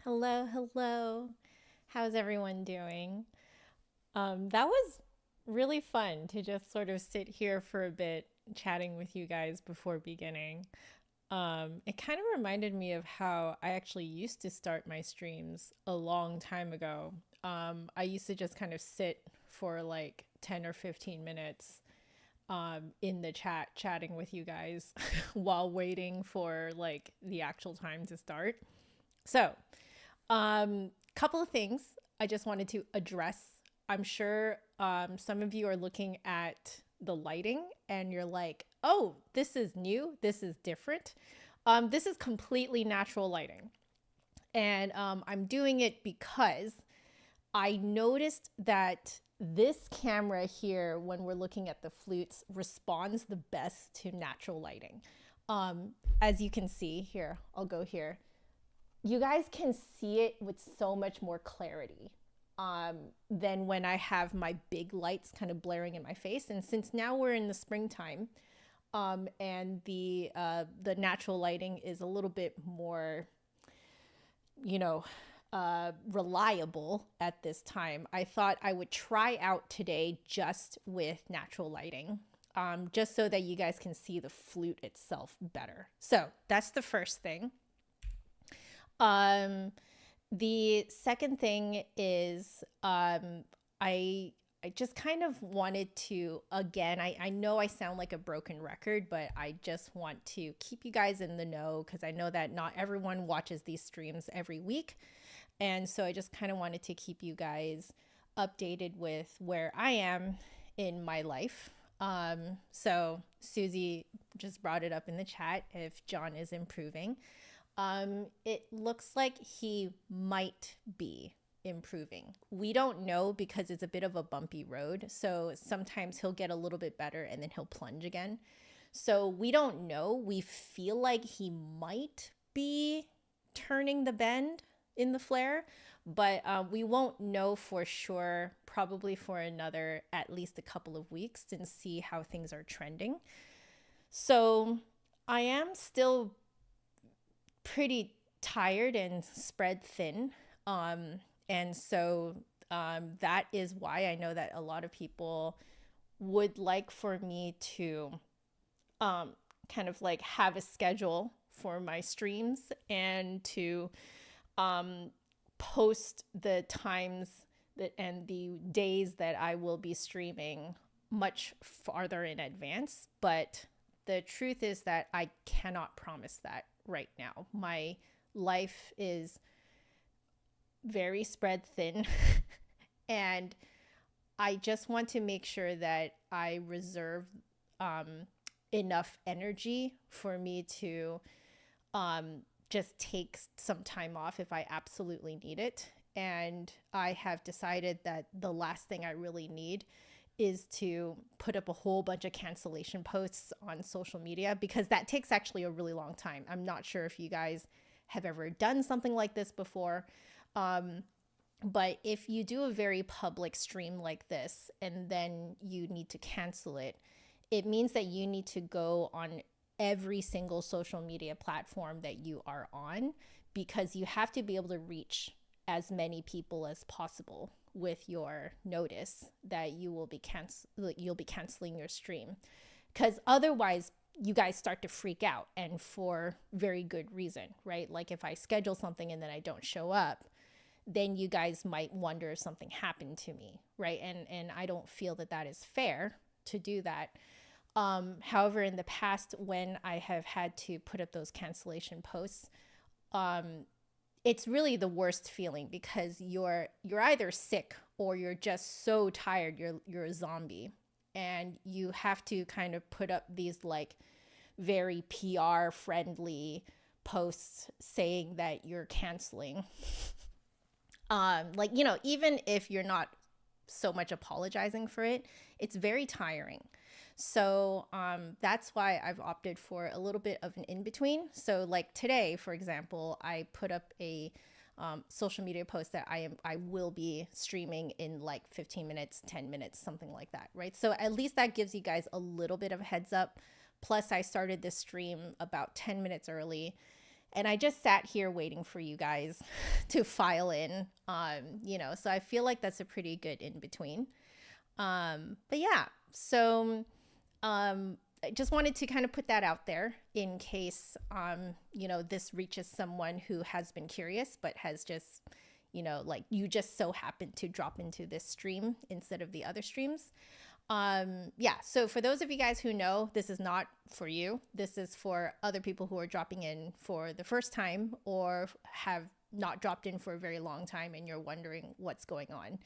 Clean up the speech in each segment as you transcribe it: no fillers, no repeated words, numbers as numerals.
Hello, hello. How's everyone doing? That was really fun to just sort of sit here for a bit chatting with you guys before beginning. It kind of reminded me of how I actually used to start my streams a long time ago. I used to just kind of sit for like 10 or 15 minutes in the chat chatting with you guys while waiting for like the actual time to start. So, couple of things I just wanted to address. I'm sure some of you are looking at the lighting and you're like, oh, this is new, this is different. This is completely natural lighting. And I'm doing it because I noticed that this camera here, when we're looking at the flutes, responds the best to natural lighting. As you can see here, I'll go here. You guys can see it with so much more clarity than when I have my big lights kind of blaring in my face. And since now we're in the springtime and the natural lighting is a little bit more, reliable at this time, I thought I would try out today just with natural lighting, just so that you guys can see the flute itself better. So that's the first thing. The second thing is, I just kind of wanted to, again, I know I sound like a broken record, but I just want to keep you guys in the know because I know that not everyone watches these streams every week. And so I just kind of wanted to keep you guys updated with where I am in my life. So Susie just brought it up in the chat if John is improving. It looks like he might be improving. We don't know because it's a bit of a bumpy road. So sometimes he'll get a little bit better and then he'll plunge again. So we don't know. We feel like he might be turning the bend in the flare, but we won't know for sure, probably for another at least a couple of weeks and see how things are trending. So I am still pretty tired and spread thin. And so that is why I know that a lot of people would like for me to kind of like have a schedule for my streams and to post the times that and the days that I will be streaming much farther in advance. But the truth is that I cannot promise that right now. My life is very spread thin and I just want to make sure that I reserve enough energy for me to just take some time off if I absolutely need it. And I have decided that the last thing I really need is to put up a whole bunch of cancellation posts on social media because that takes actually a really long time. I'm not sure if you guys have ever done something like this before. But if you do a very public stream like this and then you need to cancel it, it means that you need to go on every single social media platform that you are on because you have to be able to reach as many people as possible with your notice that you'll be canceling your stream, because otherwise you guys start to freak out, and for very good reason, right? Like if I schedule something and then I don't show up, then you guys might wonder if something happened to me, right? And I don't feel that that is fair to do that. However, in the past, when I have had to put up those cancellation posts, it's really the worst feeling because you're either sick or you're just so tired, you're a zombie, and you have to kind of put up these like very PR friendly posts saying that you're canceling. Like, you know, even if you're not so much apologizing for it, it's very tiring. So that's why I've opted for a little bit of an in-between. So like today, for example, I put up a social media post that I will be streaming in like 15 minutes, 10 minutes, something like that, right? So at least that gives you guys a little bit of a heads up. Plus, I started this stream about 10 minutes early, and I just sat here waiting for you guys to file in, you know, so I feel like that's a pretty good in-between. But yeah, so I just wanted to kind of put that out there in case, you know, this reaches someone who has been curious, but has just, you know, like you just so happened to drop into this stream instead of the other streams. Yeah, so for those of you guys who know, this is not for you. This is for other people who are dropping in for the first time or have not dropped in for a very long time and you're wondering what's going on.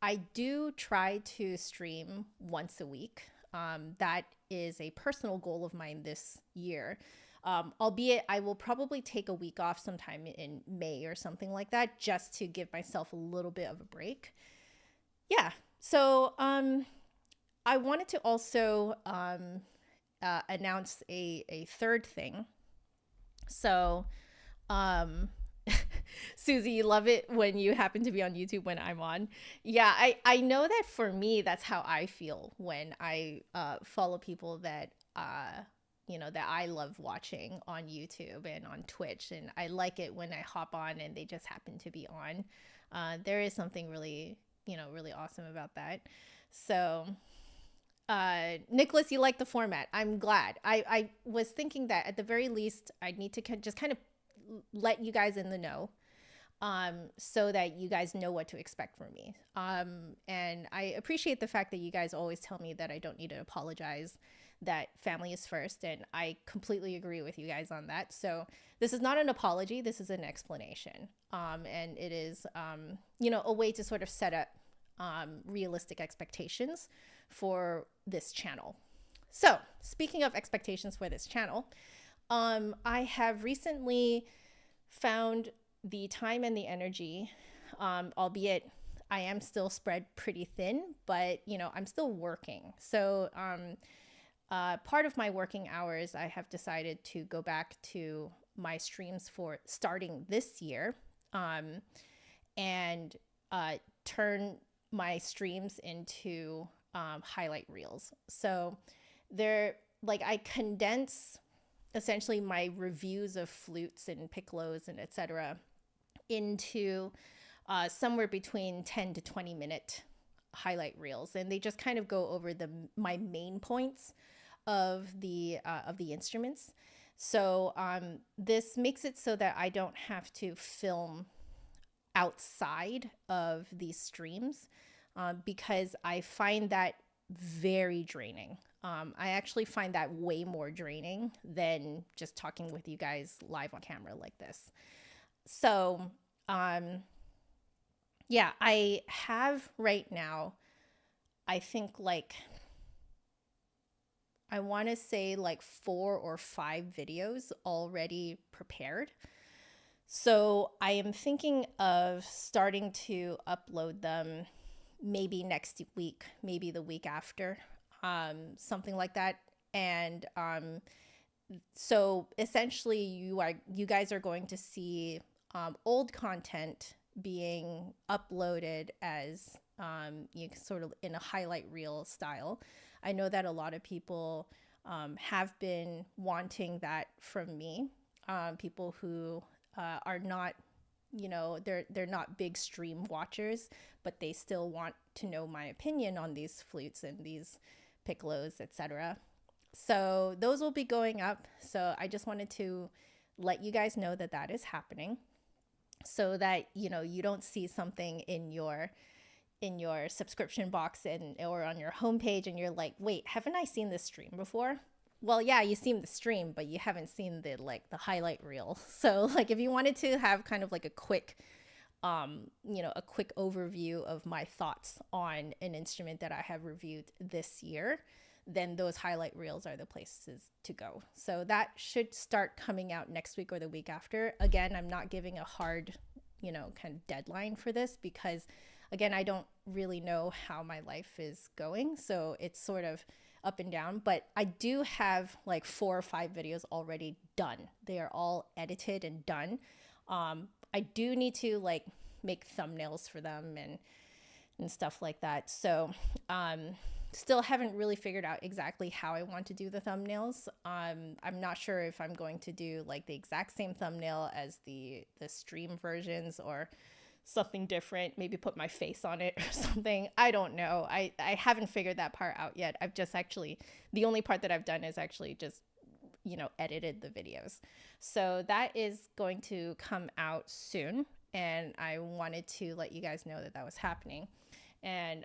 I do try to stream once a week. That is a personal goal of mine this year. Albeit I will probably take a week off sometime in May or something like that, just to give myself a little bit of a break. Yeah. So I wanted to also announce a third thing. So Susie, you love it when you happen to be on YouTube when I'm on. Yeah, I know that for me, that's how I feel when I follow people that, you know, that I love watching on YouTube and on Twitch. And I like it when I hop on and they just happen to be on. There is something really, you know, really awesome about that. So Nicholas, you like the format. I'm glad. I was thinking that at the very least, I need to just kind of let you guys in the know, so that you guys know what to expect from me. And I appreciate the fact that you guys always tell me that I don't need to apologize, that family is first. And I completely agree with you guys on that. So this is not an apology. This is an explanation. And it is, you know, a way to sort of set up realistic expectations for this channel. So speaking of expectations for this channel, I have recently found the time and the energy, albeit I am still spread pretty thin, but you know, I'm still working. So part of my working hours, I have decided to go back to my streams for starting this year, and turn my streams into highlight reels. So they're like, I condense essentially my reviews of flutes and piccolos and etc. into somewhere between 10 to 20 minute highlight reels, and they just kind of go over my main points of the instruments. So this makes it so that I don't have to film outside of these streams, because I find that very draining. I actually find that way more draining than just talking with you guys live on camera like this. So, yeah, I have right now, I think like, I want to say like 4 or 5 videos already prepared. So I am thinking of starting to upload them maybe next week, maybe the week after, something like that. And so essentially you guys are going to see old content being uploaded as sort of in a highlight reel style. I know that a lot of people have been wanting that from me, people who are not, you know, they're not big stream watchers, but they still want to know my opinion on these flutes and these piccolos, etc. So those will be going up. So I just wanted to let you guys know that that is happening, so that, you know, you don't see something in your in your subscription box or on your homepage, and you're like, wait, haven't I seen this stream before? Well, yeah, you've seen the stream, but you haven't seen the highlight reel. So like if you wanted to have kind of like a quick a quick overview of my thoughts on an instrument that I have reviewed this year, then those highlight reels are the places to go. So that should start coming out next week or the week after. Again, I'm not giving a hard, kind of deadline for this because, again, I don't really know how my life is going. So it's sort of up and down, but I do have like 4 or 5 videos already done. They are all edited and done. I do need to like make thumbnails for them and stuff like that. So, still haven't really figured out exactly how I want to do the thumbnails. I'm not sure if I'm going to do like the exact same thumbnail as the stream versions or something different, maybe put my face on it or something. I don't know. I haven't figured that part out yet. I've just the only part that I've done is actually just, edited the videos. So that is going to come out soon. And I wanted to let you guys know that was happening. And,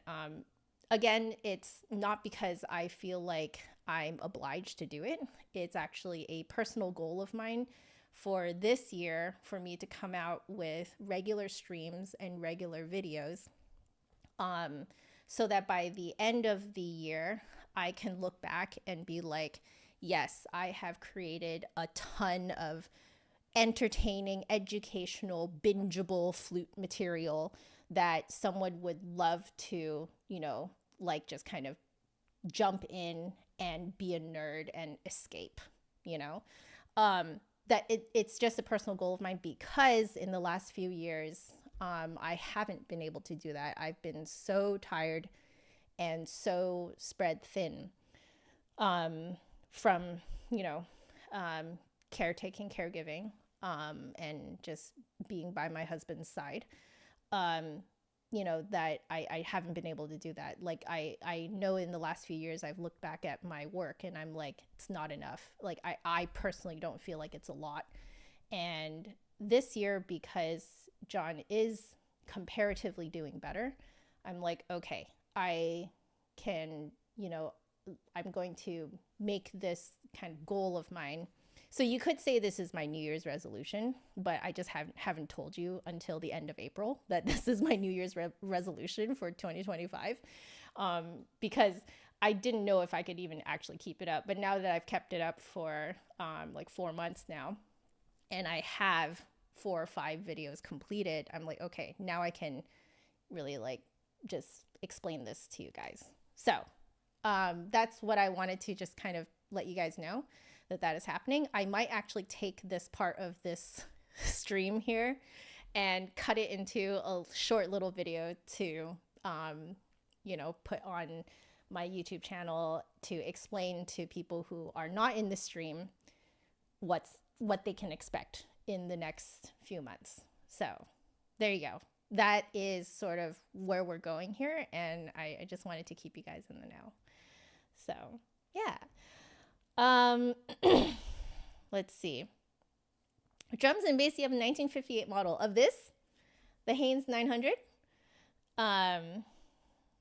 again, it's not because I feel like I'm obliged to do it. It's actually a personal goal of mine for this year for me to come out with regular streams and regular videos, so that by the end of the year, I can look back and be like, yes, I have created a ton of entertaining, educational, bingeable flute material that someone would love to, just kind of jump in and be a nerd and escape, that it's just a personal goal of mine because in the last few years, I haven't been able to do that. I've been so tired and so spread thin from, caretaking, caregiving, and just being by my husband's side, that I haven't been able to do that. Like I know in the last few years, I've looked back at my work and I'm like, it's not enough. Like I personally don't feel like it's a lot. And this year, because John is comparatively doing better, I'm like, okay, I can, I'm going to make this kind of goal of mine. So you could say this is my New Year's resolution, but I just haven't told you until the end of April that this is my New Year's resolution for 2025, because I didn't know if I could even actually keep it up. But now that I've kept it up for like 4 months now, and I have 4 or 5 videos completed, I'm like, okay, now I can really like just explain this to you guys. So that's what I wanted to just kind of let you guys know that is happening. I might actually take this part of this stream here and cut it into a short little video to, put on my YouTube channel to explain to people who are not in the stream what they can expect in the next few months. So there you go. That is sort of where we're going here. And I just wanted to keep you guys in the know. So yeah. Let's see. Drums and bass, you have a 1958 model of this, the Haynes 900.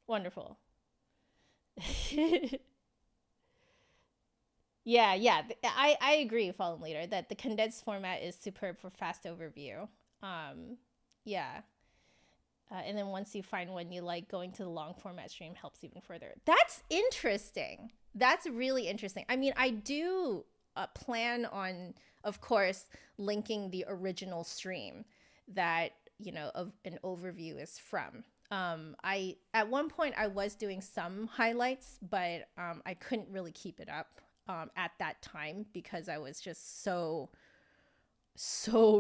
Wonderful. Yeah. I agree, Fallen Leader, that the condensed format is superb for fast overview. Yeah. And then once you find one you like, going to the long format stream helps even further. That's interesting. That's really interesting. I mean, I do plan on, of course, linking the original stream that, of an overview is from. At one point I was doing some highlights, but I couldn't really keep it up at that time because I was just so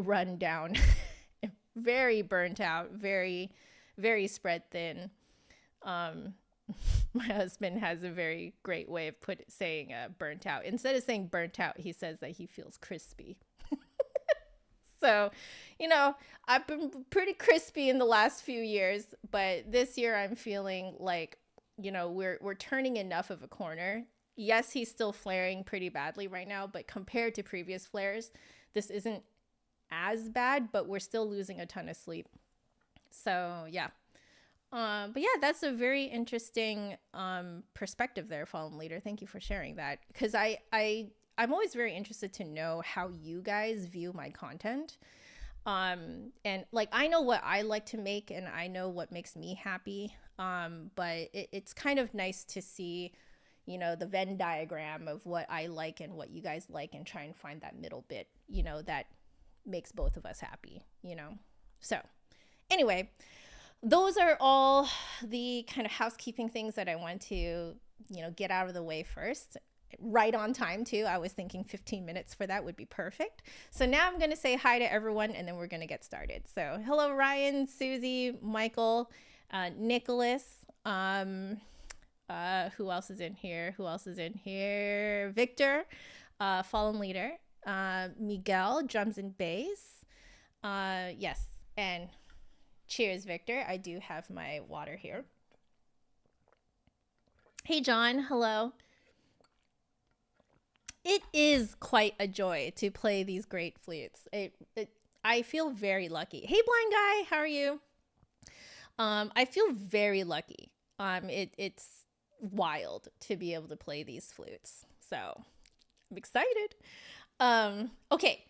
run down, very burnt out, very, very spread thin. My husband has a very great way of saying burnt out. Instead of saying burnt out, he says that he feels crispy. So, I've been pretty crispy in the last few years, but this year I'm feeling like, we're turning enough of a corner. Yes, he's still flaring pretty badly right now, but compared to previous flares, this isn't as bad, but we're still losing a ton of sleep. So yeah. But yeah, that's a very interesting perspective there, Fallen Leader. Thank you for sharing that, because I'm always very interested to know how you guys view my content. And like, I know what I like to make and I know what makes me happy. But it's kind of nice to see, you know, the Venn diagram of what I like and what you guys like, and try and find that middle bit, you know, that makes both of us happy, you know? So anyway, those are all the kind of housekeeping things that I want to, you know, get out of the way first. Right on time too. I was thinking 15 minutes for that would be perfect. So now I'm going to say hi to everyone and then we're going to get started. So hello, Ryan, Susie, Michael, Nicholas. Who else is in here? Victor, Fallen Leader, Miguel, drums and bass. Yes. And cheers, Victor. I do have my water here. Hey, John. Hello. It is quite a joy to play these great flutes. I feel very lucky. Hey, blind guy, how are you? I feel very lucky. It's wild to be able to play these flutes. So I'm excited. Okay.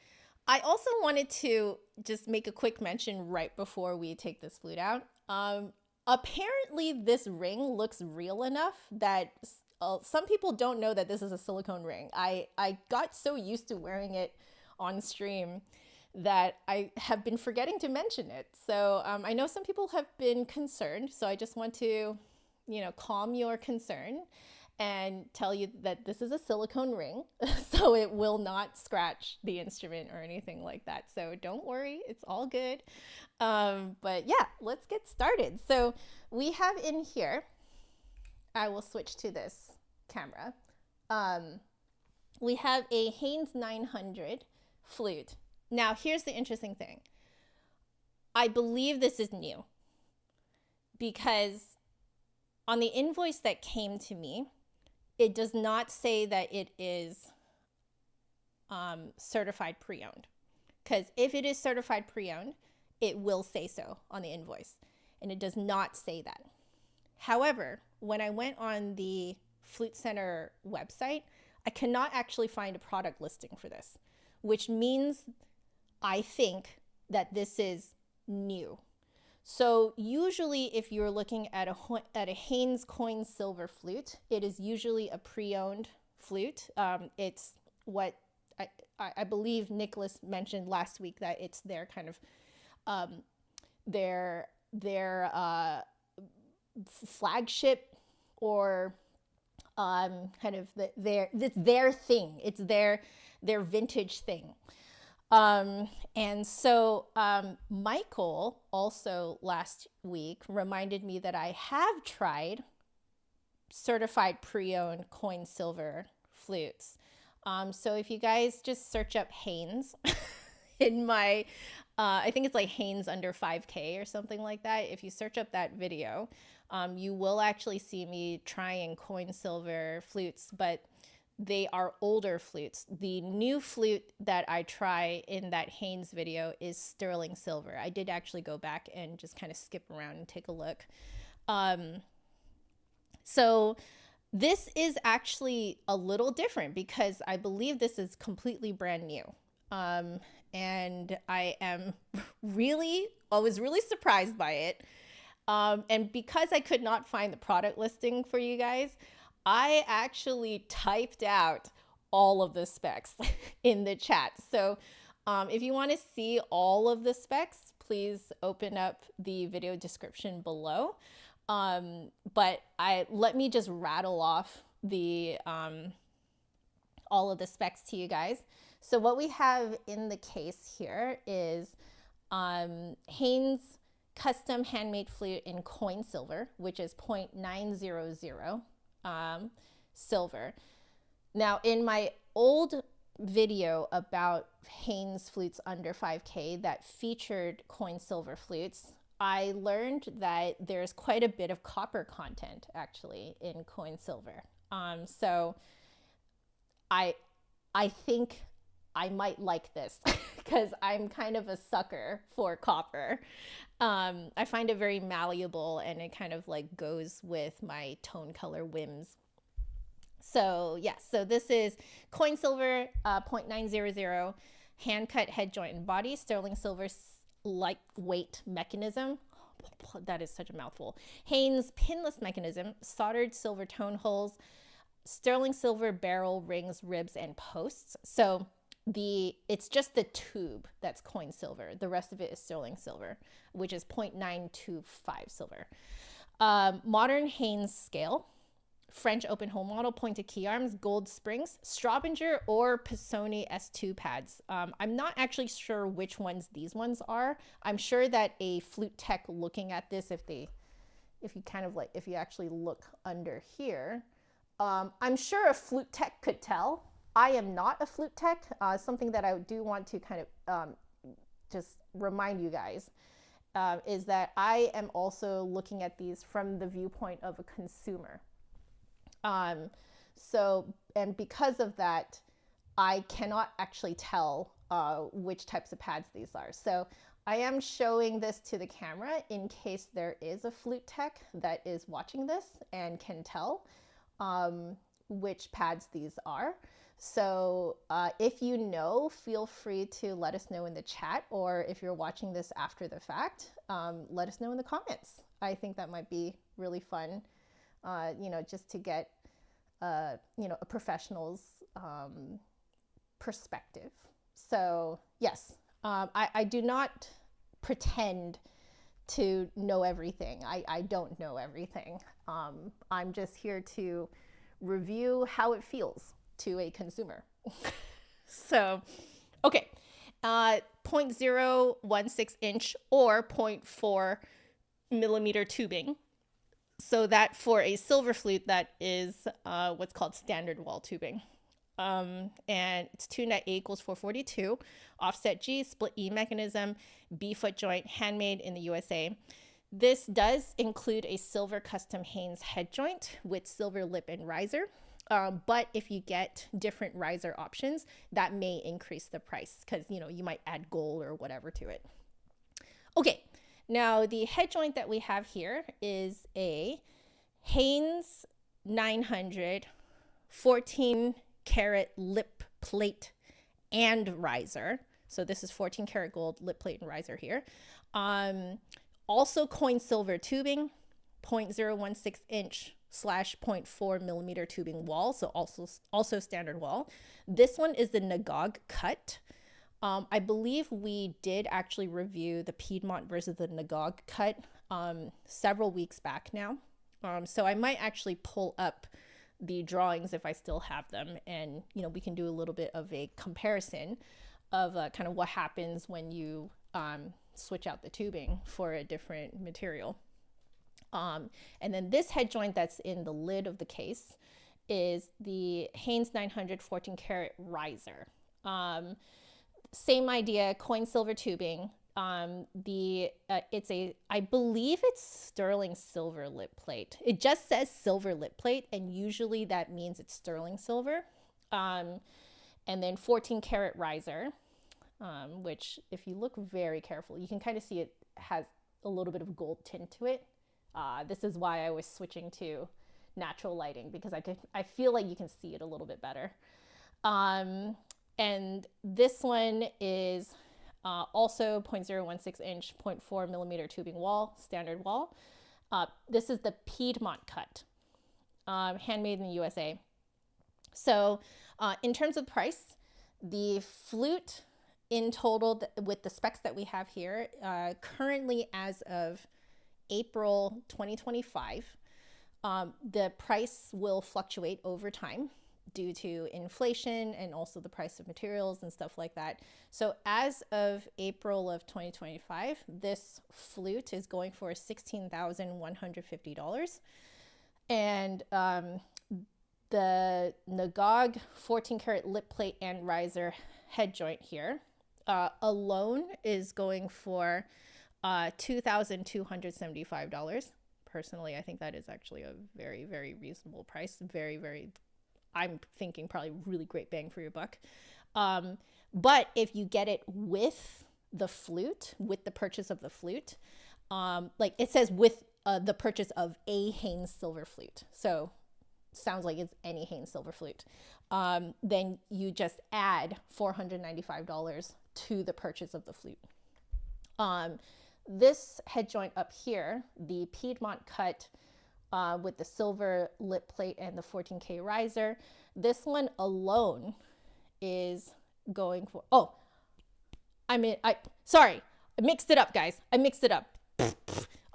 I also wanted to just make a quick mention right before we take this flute out. Apparently this ring looks real enough that some people don't know that this is a silicone ring. I got so used to wearing it on stream that I have been forgetting to mention it. So I know some people have been concerned. So I just want to, you know, calm your concern and tell you that this is a silicone ring. So it will not scratch the instrument or anything like that. So don't worry, it's all good. But yeah, let's get started. So we have in here, I will switch to this camera. We have a Haynes 900 flute. Now, here's the interesting thing. I believe this is new because on the invoice that came to me, it does not say that it is certified pre-owned. Because if it is certified pre-owned, it will say so on the invoice. And it does not say that. However, when I went on the Flute Center website, I cannot actually find a product listing for this, which means I think that this is new. So usually if you're looking at a Haynes coin silver flute, it is usually a pre-owned flute. It's what I believe Nicholas mentioned last week, that it's their kind of their flagship, or kind of their thing. It's their vintage thing. And so Michael also last week reminded me that I have tried certified pre-owned coin silver flutes. So if you guys just search up Haynes in my, I think it's like Haynes under 5K or something like that. If you search up that video, you will actually see me trying coin silver flutes, but they are older flutes. The new flute that I try in that Haynes video is sterling silver. I did actually go back and just kind of skip around and take a look. So this is actually a little different because I believe this is completely brand new. And I was really surprised by it. And because I could not find the product listing for you guys, I actually typed out all of the specs in the chat. So if you want to see all of the specs, please open up the video description below. But let me just rattle off the all of the specs to you guys. So what we have in the case here is Haynes custom handmade flute in coin silver, which is 0.900 silver. Now, in my old video about Haynes flutes under 5K that featured coin silver flutes, I learned that there's quite a bit of copper content actually in coin silver. So I think I might like this because I'm kind of a sucker for copper. I find it very malleable and it kind of like goes with my tone color whims. So yes, so this is coin silver 0.900, hand cut head joint and body, sterling silver lightweight mechanism. That is such a mouthful. Haynes pinless mechanism, soldered silver tone holes, sterling silver barrel, rings, ribs, and posts. So it's just the tube that's coin silver. The rest of it is sterling silver, which is 0.925 silver. Modern Haynes scale, French open hole model, pointed key arms, gold springs, Straubinger or Pisoni S2 pads. I'm not actually sure which ones these ones are. I'm sure that a flute tech looking at this, if you actually look under here, I'm sure a flute tech could tell. I am not a flute tech. Something that I do want to kind of just remind you guys is that I am also looking at these from the viewpoint of a consumer. And because of that, I cannot actually tell which types of pads these are. So I am showing this to the camera in case there is a flute tech that is watching this and can tell which pads these are. So if you know, feel free to let us know in the chat, or if you're watching this after the fact, let us know in the comments. I think that might be really fun, just to get a professional's perspective. So yes, I do not pretend to know everything. I don't know everything. I'm just here to review how it feels to a consumer. So, okay, 0.016 inch or 0.4 millimeter tubing. So that for a silver flute, that is what's called standard wall tubing. And it's tuned at A equals 442, offset G, split E mechanism, B foot joint, handmade in the USA. This does include a silver custom Haynes head joint with silver lip and riser. But if you get different riser options, that may increase the price because, you might add gold or whatever to it. Okay, now the head joint that we have here is a Haynes 900 14 karat lip plate and riser. So this is 14 karat gold lip plate and riser here. Also coin silver tubing, 0.016 inch / 0.4 millimeter tubing wall. So also standard wall. This one is the Nagog cut. I believe we did actually review the Piedmont versus the Nagog cut several weeks back now. So I might actually pull up the drawings if I still have them, and we can do a little bit of a comparison of kind of what happens when you switch out the tubing for a different material. And then this head joint that's in the lid of the case is the Haynes 900 14 karat riser. Same idea, coin silver tubing. I believe it's sterling silver lip plate. It just says silver lip plate, and usually that means it's sterling silver. And then 14 karat riser, which if you look very carefully, you can kind of see it has a little bit of gold tint to it. This is why I was switching to natural lighting, because I feel like you can see it a little bit better. And this one is also 0.016 inch, 0.4 millimeter tubing wall, standard wall. This is the Piedmont cut, handmade in the USA. So in terms of price, the flute in total with the specs that we have here, currently as of April 2025, the price will fluctuate over time due to inflation and also the price of materials and stuff like that. So as of April of 2025, this flute is going for $16,150. And the Nagog 14 karat lip plate and riser head joint here alone is going for $2,275. Personally, I think that is actually a very, very reasonable price. Very, very, I'm thinking probably really great bang for your buck. But if you get it with the flute, with the purchase of the flute, like it says with the purchase of a Haynes silver flute. So sounds like it's any Haynes silver flute. Then you just add $495 to the purchase of the flute. This head joint up here, the Piedmont cut with the silver lip plate and the 14K riser, this one alone is going for, sorry, I mixed it up, guys. I mixed it up.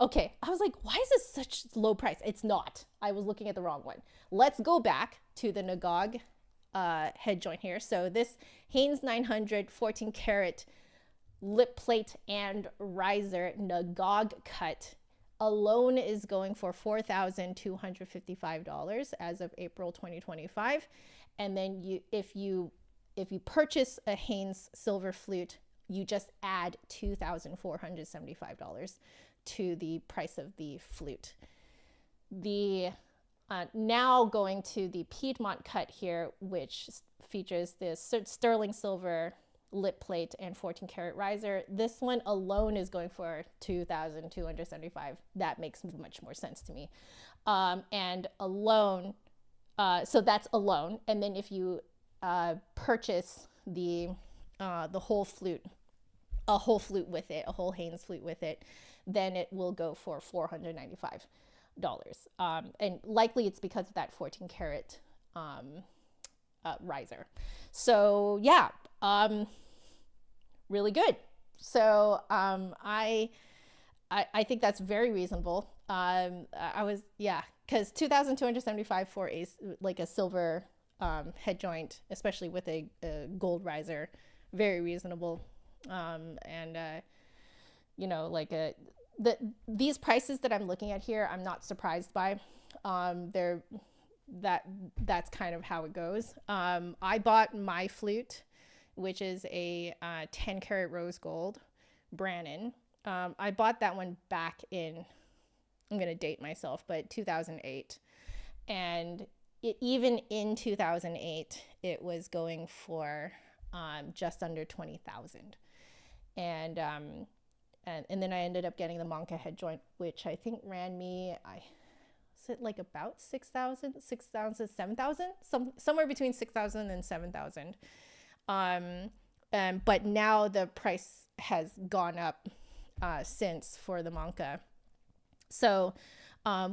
Okay, I was like, why is this such low price? It's not. I was looking at the wrong one. Let's go back to the Nagog head joint here. So this Haynes 900 14 karat lip plate and riser Nagog cut alone is going for $4,255 as of April 2025. And then if you purchase a Haynes silver flute, you just add $2,475 to the price of the flute. The now going to the Piedmont cut here, which features this sterling silver lip plate and 14 karat riser. This one alone is going for $2,275. That makes much more sense to me. And alone, so that's alone. And then if you purchase the whole flute, a whole flute with it, a whole Haynes flute with it, then it will go for $495. And likely it's because of that 14 karat riser. So yeah, really good. So I think that's very reasonable. Because $2,275 for a silver head joint, especially with a gold riser, very reasonable. These prices that I'm looking at here, I'm not surprised by. That's kind of how it goes. I bought my flute, which is a 10 karat rose gold Brannon. I bought that one back in, I'm going to date myself, but 2008. And even in 2008, it was going for just under 20,000. And then I ended up getting the Monka head joint, which I think ran me, about 6,000, 7,000, somewhere between 6,000 and 7,000. But now the price has gone up since for the Monka. So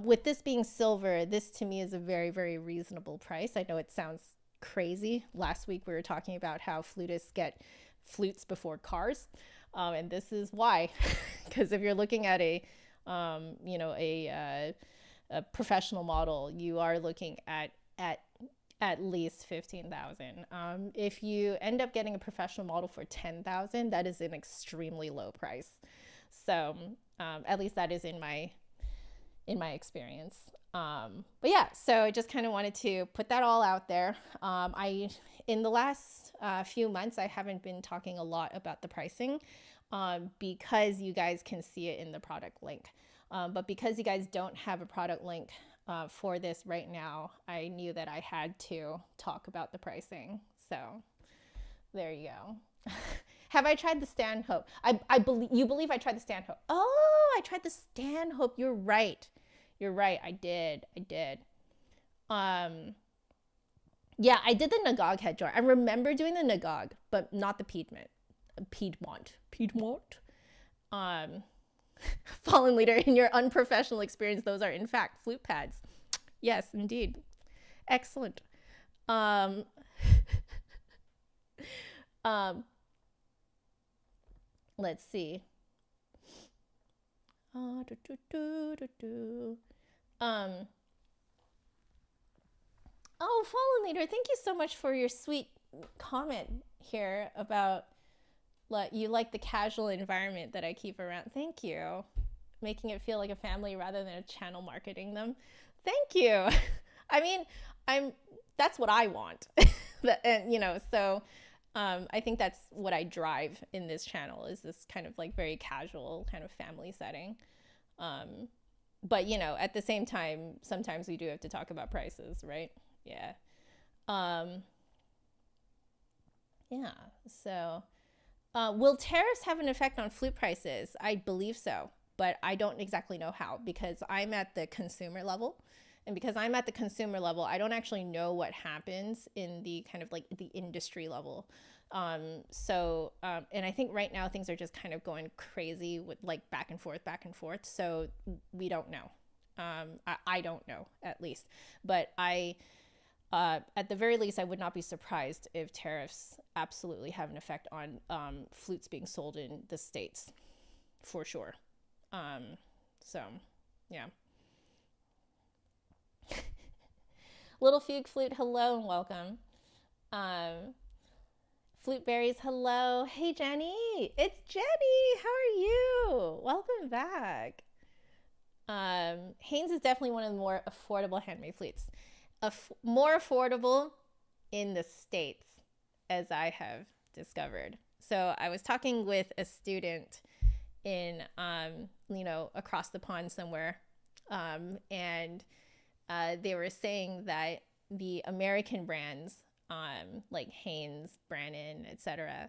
with this being silver, this to me is a very, very reasonable price. I know it sounds crazy. Last week we were talking about how flutists get flutes before cars. And this is why, because if you're looking at a professional model, you are looking at least 15,000. If you end up getting a professional model for 10,000, that is an extremely low price. So at least that is in my experience. But yeah, so I just kind of wanted to put that all out there. In the last few months, I haven't been talking a lot about the pricing because you guys can see it in the product link. But because you guys don't have a product link for this right now, I knew that I had to talk about the pricing. So there you go. Have I tried the Stanhope? I believe I tried the Stanhope. Oh, I tried the Stanhope. You're right. I did. Yeah, I did the Nagog head joint. I remember doing the Nagog, but not the Piedmont. Fallen leader, in your unprofessional experience, those are in fact flute pads. Yes, indeed. Excellent. Let's see. Oh, Fallen Leader, thank you so much for your sweet comment here about you like the casual environment that I keep around. Thank you. Making it feel like a family rather than a channel marketing them. Thank you. I mean, that's what I want. So I think that's what I drive in this channel, is this kind of like very casual kind of family setting. But at the same time, sometimes we do have to talk about prices, right? Yeah. Yeah. So, will tariffs have an effect on flute prices? I believe so, but I don't exactly know how because I'm at the consumer level. And because I'm at the consumer level, I don't actually know what happens in the kind of like the industry level. And I think right now things are just kind of going crazy with like back and forth, back and forth. So we don't know. I don't know at least, but at the very least, I would not be surprised if tariffs absolutely have an effect on flutes being sold in the States, for sure. So, yeah. Little Fugue Flute, hello and welcome. Um, Flute Berries, hello. Hey, Jenny. It's Jenny. How are you? Welcome back. Haynes is definitely one of the more affordable handmade flutes. More affordable in the States, as I have discovered. So I was talking with a student in, across the pond somewhere, and they were saying that the American brands, like Haynes, Brannan, etc.,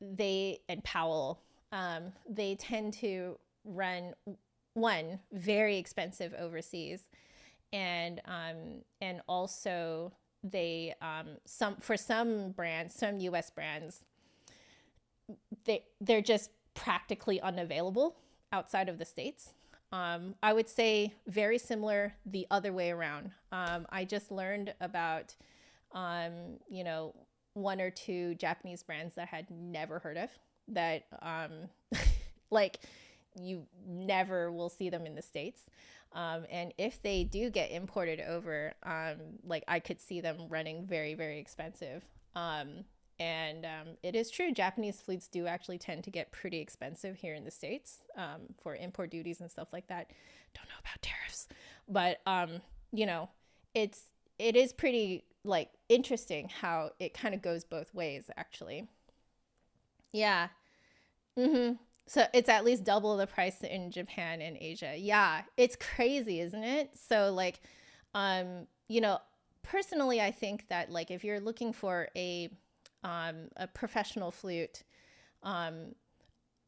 they and Powell, they tend to run one very expensive overseas, and also they some brands, some U.S. brands, they're just practically unavailable outside of the States. I would say very similar the other way around. I just learned about, one or two Japanese brands that I had never heard of that, like, you never will see them in the States. And if they do get imported over, like I could see them running very, very expensive. It is true, Japanese flutes do actually tend to get pretty expensive here in the States, for import duties and stuff like that. Don't know about tariffs, but it is pretty like interesting how it kind of goes both ways, actually. Yeah. Mm-hmm. So it's at least double the price in Japan and Asia. Yeah, it's crazy, isn't it? So like, um, you know, personally, I think that like if you're looking for a professional flute, um,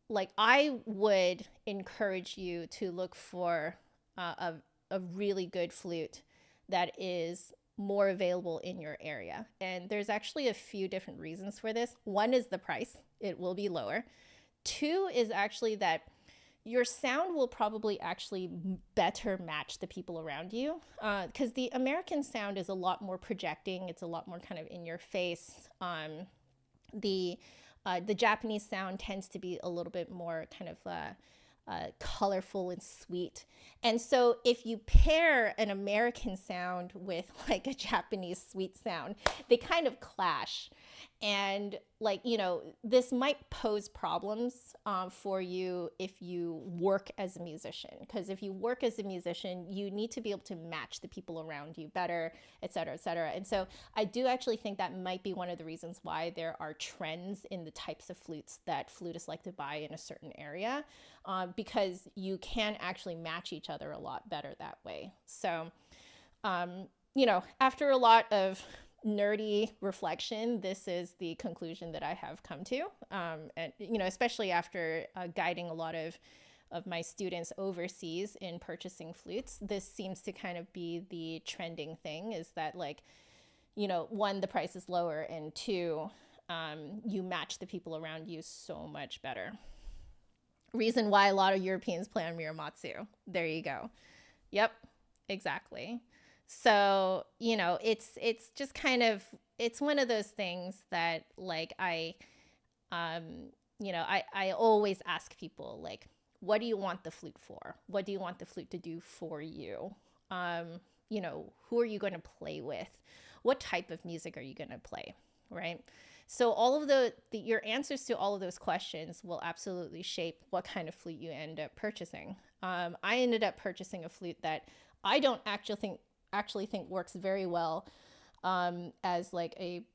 like I would encourage you to look for a really good flute that is more available in your area. And there's actually a few different reasons for this. One is the price, it will be lower. Two is actually that your sound will probably actually better match the people around you, because the American sound is a lot more projecting. It's a lot more kind of in your face. The Japanese sound tends to be a little bit more kind of colorful and sweet. And so if you pair an American sound with like a Japanese sweet sound, they kind of clash. And like, this might pose problems for you if you work as a musician. Because if you work as a musician, you need to be able to match the people around you better, et cetera, et cetera. And so I do actually think that might be one of the reasons why there are trends in the types of flutes that flutists like to buy in a certain area, because you can actually match each other a lot better that way. So, after a lot of nerdy reflection, this is the conclusion that I have come to. And, especially after guiding a lot of my students overseas in purchasing flutes, this seems to kind of be the trending thing, is that like, one, the price is lower, and two, you match the people around you so much better. Reason why a lot of Europeans play on Muramatsu. There you go. Yep, exactly. So, it's just kind of, it's one of those things that like I always ask people, like, what do you want the flute for? What do you want the flute to do for you? Who are you going to play with? What type of music are you going to play? Right? So all of your answers to all of those questions will absolutely shape what kind of flute you end up purchasing. I ended up purchasing a flute that I don't actually think works very well as like a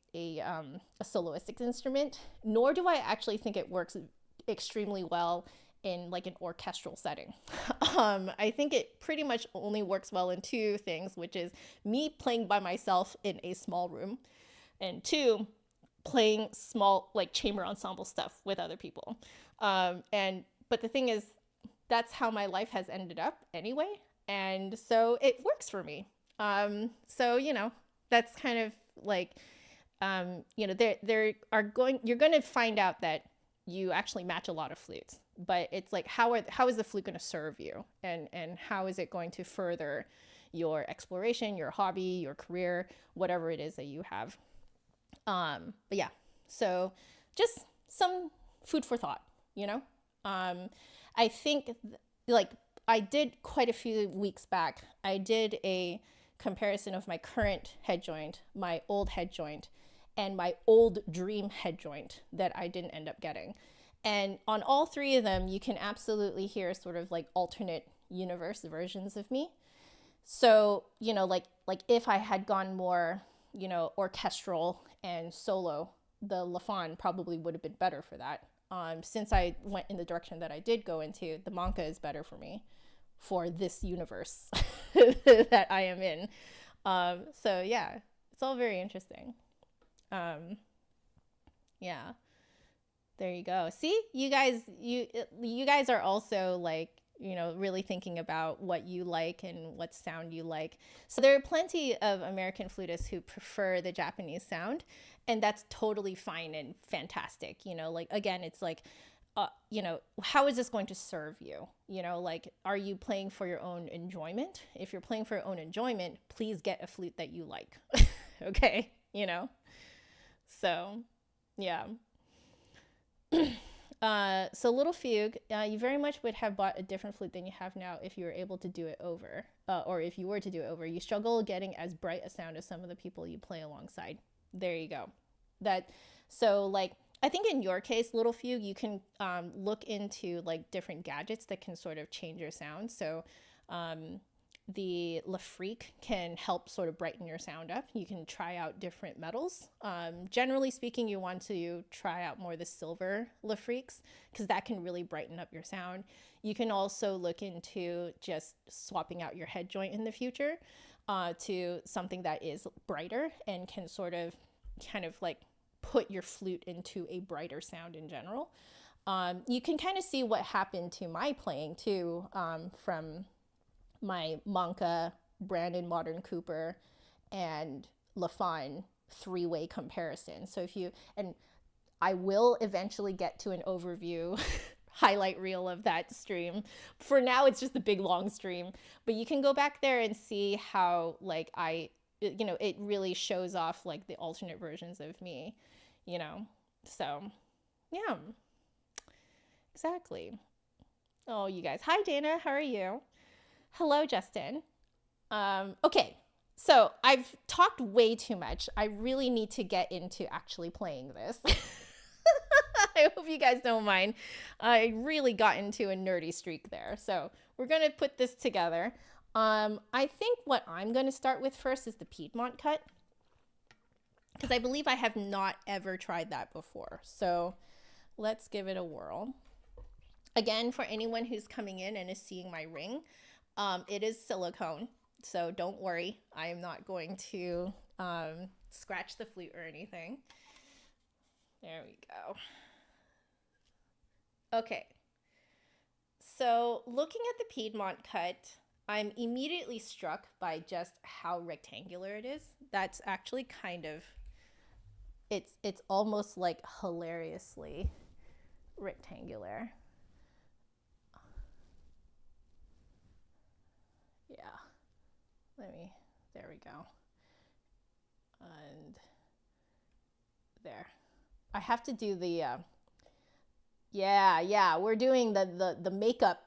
soloistic instrument, nor do I actually think it works extremely well in like an orchestral setting. I think it pretty much only works well in two things, which is me playing by myself in a small room, and two, playing small like chamber ensemble stuff with other people. But the thing is, that's how my life has ended up anyway, and so it works for me. So that's kind of like there are you're going to find out that you actually match a lot of flutes, but it's like how is the flute going to serve you, and how is it going to further your exploration, your hobby, your career, whatever it is that you have. But yeah, so just some food for thought, I think like I did quite a few weeks back, I did a comparison of my current head joint, my old head joint, and my old dream head joint that I didn't end up getting. And on all three of them, you can absolutely hear sort of like alternate universe versions of me. So, like if I had gone more, orchestral and solo, the Lafon probably would have been better for that. Since I went in the direction that I did go into, the Manca is better for me for this universe that I am in. So yeah, it's all very interesting. Yeah, there you go. See, you guys are also like, really thinking about what you like and what sound you like. So there are plenty of American flutists who prefer the Japanese sound, and that's totally fine and fantastic. Like, again, it's like, how is this going to serve you? Like, are you playing for your own enjoyment? If you're playing for your own enjoyment, please get a flute that you like. Okay. So yeah. So Little Fugue, you very much would have bought a different flute than you have now if you were able to do it over, or if you were to do it over. You struggle getting as bright a sound as some of the people you play alongside. There you go. So like, I think in your case, Little Fugue, you can look into like different gadgets that can sort of change your sound. So the Lafrique can help sort of brighten your sound up. You can try out different metals. Generally speaking, you want to try out more the silver Lafriques because that can really brighten up your sound. You can also look into just swapping out your head joint in the future to something that is brighter and can sort of kind of like put your flute into a brighter sound in general. You can kind of see what happened to my playing too, from my Manca, Brandon Modern Cooper, and Lafon three-way comparison. So and I will eventually get to an overview highlight reel of that stream. For now, it's just a big long stream, but you can go back there and see how like it really shows off like the alternate versions of me, so yeah, exactly. Oh, you guys. Hi, Dana. How are you? Hello, Justin. Okay, so I've talked way too much. I really need to get into actually playing this. I hope you guys don't mind. I really got into a nerdy streak there. So we're going to put this together. I think what I'm going to start with first is the Piedmont cut, because I believe I have not ever tried that before. So let's give it a whirl. Again, for anyone who's coming in and is seeing my ring, it is silicone, so don't worry. I am not going to scratch the flute or anything. There we go. Okay. So looking at the Piedmont cut, I'm immediately struck by just how rectangular it is. That's actually kind of, it's almost like hilariously rectangular. Yeah, there we go. And there. I have to do the, yeah, we're doing the makeup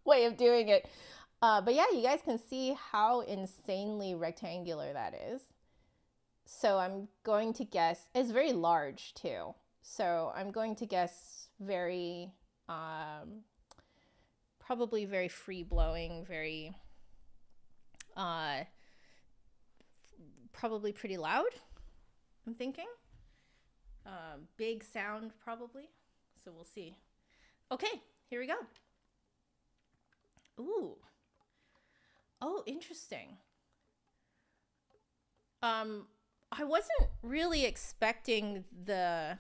way of doing it. But yeah, you guys can see how insanely rectangular that is. So I'm going to guess, it's very large too. So I'm going to guess very, probably very free blowing, very, probably pretty loud, I'm thinking. Big sound probably. So we'll see. Okay, here we go. Ooh. Oh, interesting. I wasn't really expecting the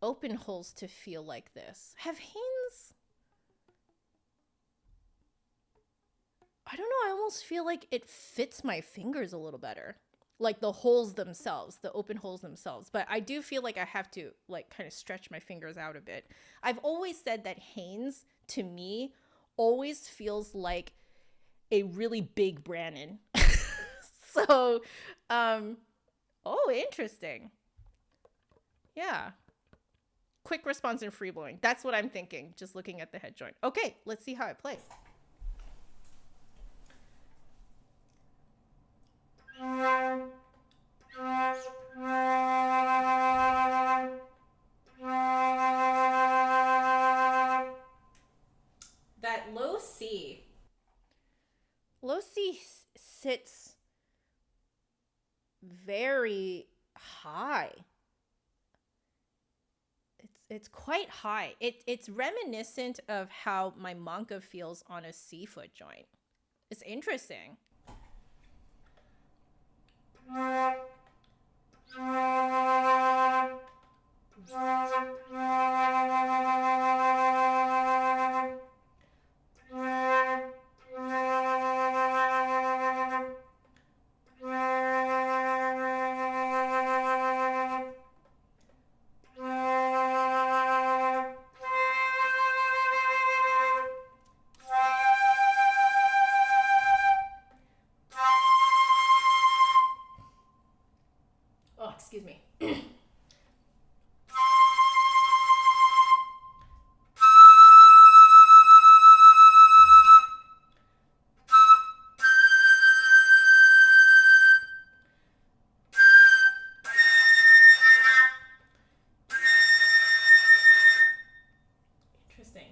open holes to feel like this. Have Haynes, I don't know, I almost feel like it fits my fingers a little better. Like the holes themselves, the open holes themselves. But I do feel like I have to like kind of stretch my fingers out a bit. I've always said that Haynes, to me, always feels like a really big Brannon. So, oh, interesting. Yeah. Quick response and free blowing. That's what I'm thinking, just looking at the head joint. Okay, let's see how it plays. That low C sits very high. It's quite high. It's reminiscent of how my manca feels on a C foot joint. It's interesting. Oh, excuse me. Interesting.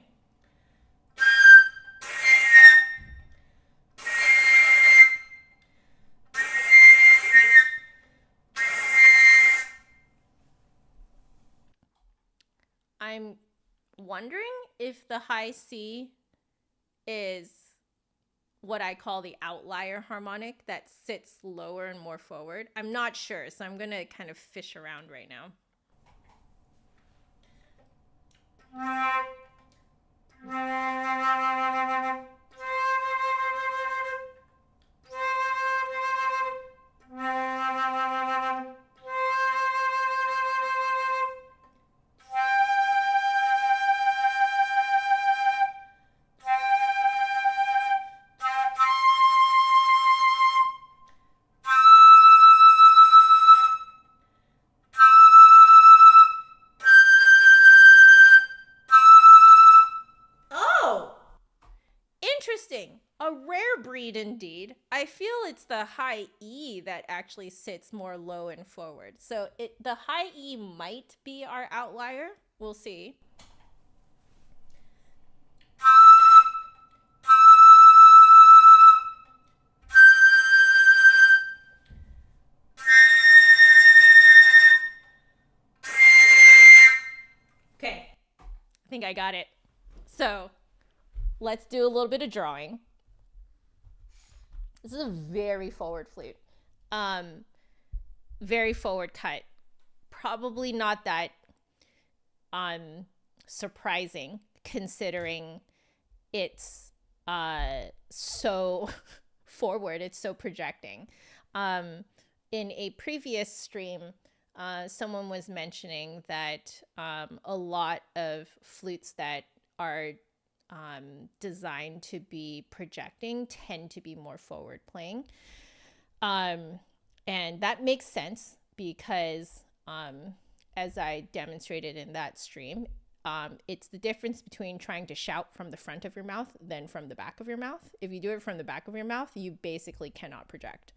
I'm wondering if the high C is what I call the outlier harmonic that sits lower and more forward. I'm not sure, so I'm going to kind of fish around right now. Interesting. A rare breed indeed. I feel it's the high E that actually sits more low and forward. So the high E might be our outlier. We'll see. Okay, I think I got it. So let's do a little bit of drawing. This is a very forward flute. Very forward cut. Probably not that surprising considering it's so forward, it's so projecting. In a previous stream, someone was mentioning that a lot of flutes that are designed to be projecting tend to be more forward playing. And that makes sense because as I demonstrated in that stream, it's the difference between trying to shout from the front of your mouth than from the back of your mouth. If you do it from the back of your mouth, you basically cannot project.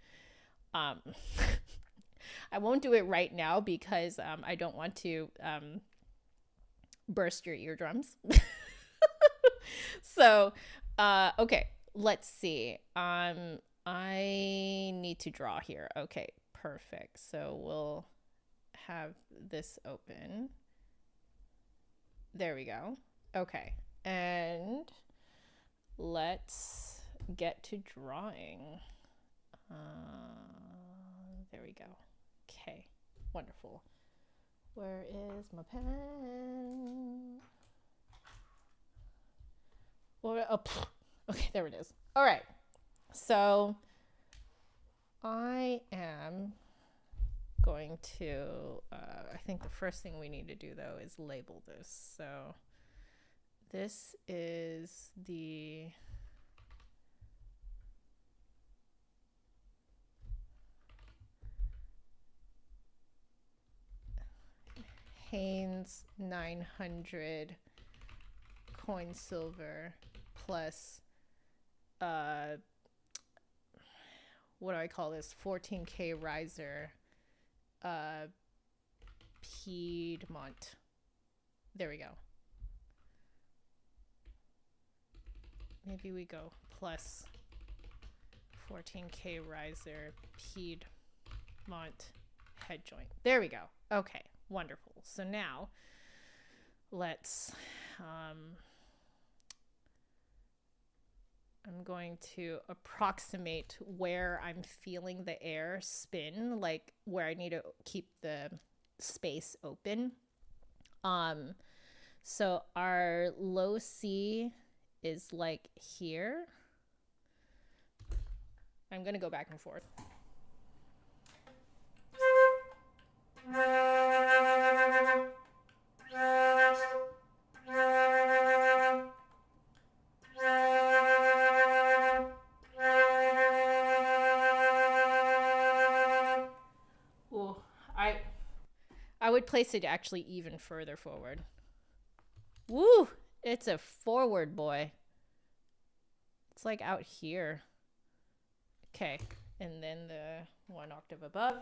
I won't do it right now because I don't want to burst your eardrums. So, okay, let's see. I need to draw here. Okay, perfect. So we'll have this open. There we go. Okay, and let's get to drawing. There we go. Okay, wonderful. Where is my pen? Okay, there it is. All right, so I am going to, I think the first thing we need to do though is label this. So this is the Haynes 900 coin silver plus what do I call this, 14K riser Piedmont. There we go. Maybe we go plus 14K riser Piedmont head joint. There we go. Okay, wonderful. So now let's I'm going to approximate where I'm feeling the air spin, like where I need to keep the space open. So our low C is like here. I'm going to go back and forth. I would place it actually even further forward. Woo! It's a forward boy. It's like out here. Okay, and then the one octave above.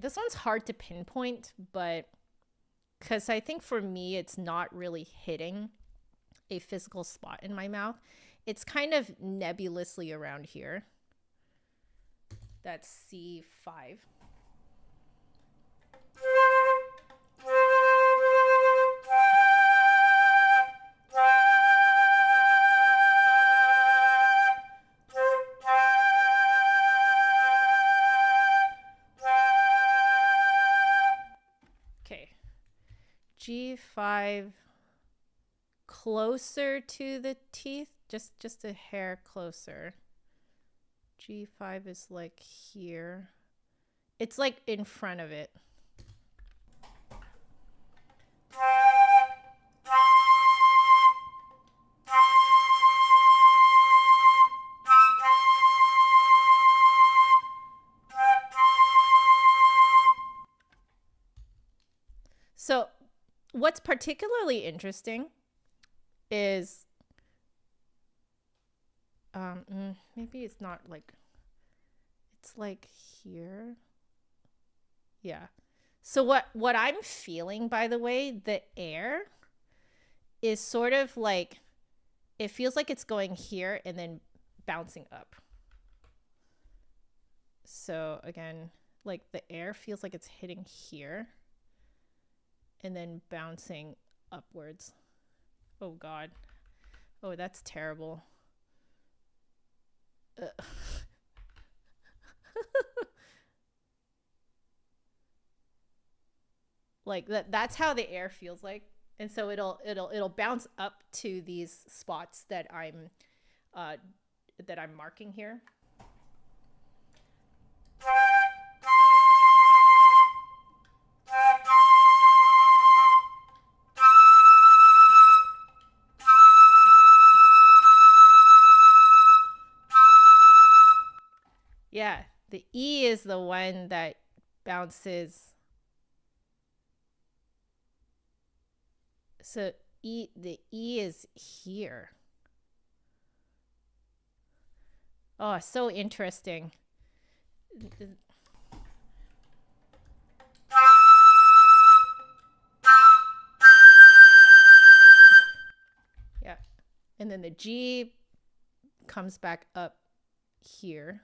This one's hard to pinpoint, but because I think for me, it's not really hitting a physical spot in my mouth. It's kind of nebulously around here. That's C5. G5 closer to the teeth, just a hair closer. G5 is like here. It's like in front of it. So what's particularly interesting is maybe it's not like, it's like here. Yeah. So what I'm feeling, by the way, the air is sort of like, it feels like it's going here and then bouncing up. So again, like the air feels like it's hitting here and then bouncing upwards. Oh God. Oh, that's terrible. Like that's how the air feels like. And so it'll bounce up to these spots that I'm marking here. Yeah, the E is the one that bounces. So the E is here. Oh, so interesting. And then the G comes back up here.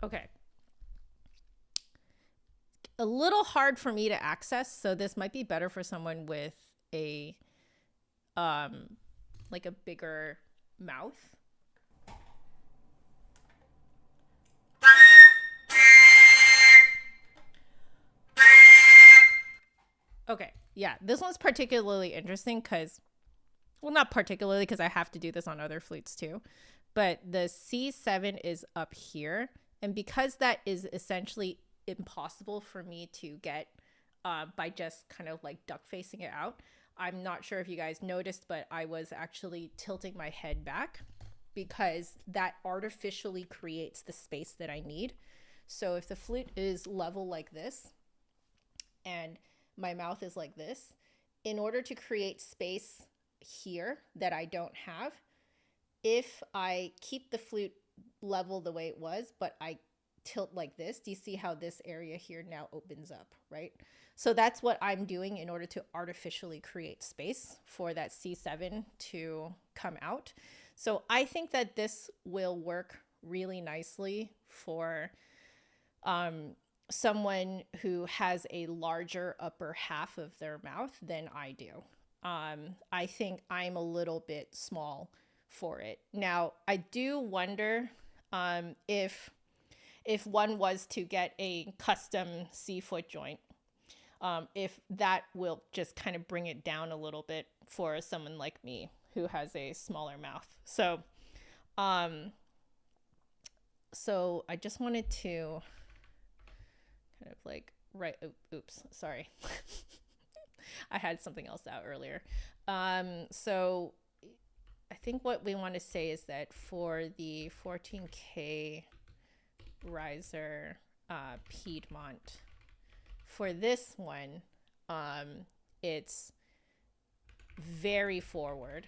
Okay. A little hard for me to access, so this might be better for someone with a like a bigger mouth. Okay, yeah, this one's particularly interesting because, well, not particularly because I have to do this on other flutes too, but the C7 is up here. And because that is essentially impossible for me to get by just kind of like duck facing it out, I'm not sure if you guys noticed, but I was actually tilting my head back because that artificially creates the space that I need. So if the flute is level like this and my mouth is like this, in order to create space here that I don't have, if I keep the flute level the way it was, but I tilt like this, do you see how this area here now opens up, right? So that's what I'm doing in order to artificially create space for that C7 to come out. So I think that this will work really nicely for someone who has a larger upper half of their mouth than I do. I think I'm a little bit small for it. Now, I do wonder if one was to get a custom C foot joint, if that will just kind of bring it down a little bit for someone like me who has a smaller mouth. So I just wanted to kind of like oops, sorry. I had something else out earlier. So I think what we want to say is that for the 14K riser Piedmont, for this one, it's very forward,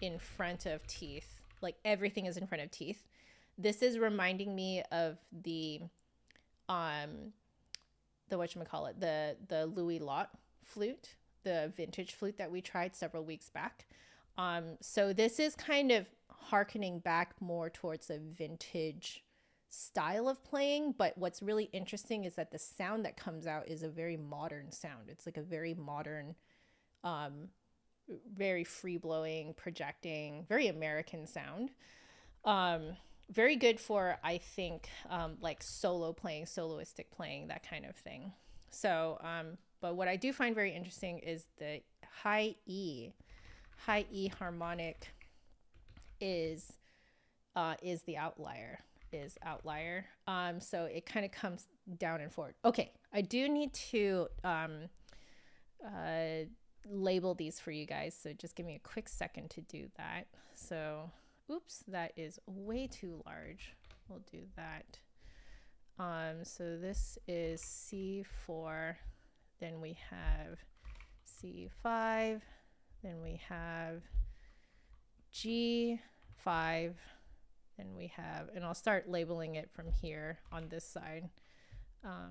in front of teeth. Like everything is in front of teeth. This is reminding me of the whatchamacallit, the Louis Lott flute, the vintage flute that we tried several weeks back. So this is kind of harkening back more towards a vintage style of playing, but what's really interesting is that the sound that comes out is a very modern sound. It's like a very modern, very free-blowing, projecting, very American sound. Very good for, I think, like solo playing, soloistic playing, that kind of thing. So, but what I do find very interesting is the high E harmonic is the outlier. So it kind of comes down and forward. Okay, I do need to label these for you guys, so just give me a quick second to do that. So oops, that is way too large. We'll do that. So this is C4, then we have C5, then we have G5, then we have, and I'll start labeling it from here on this side. I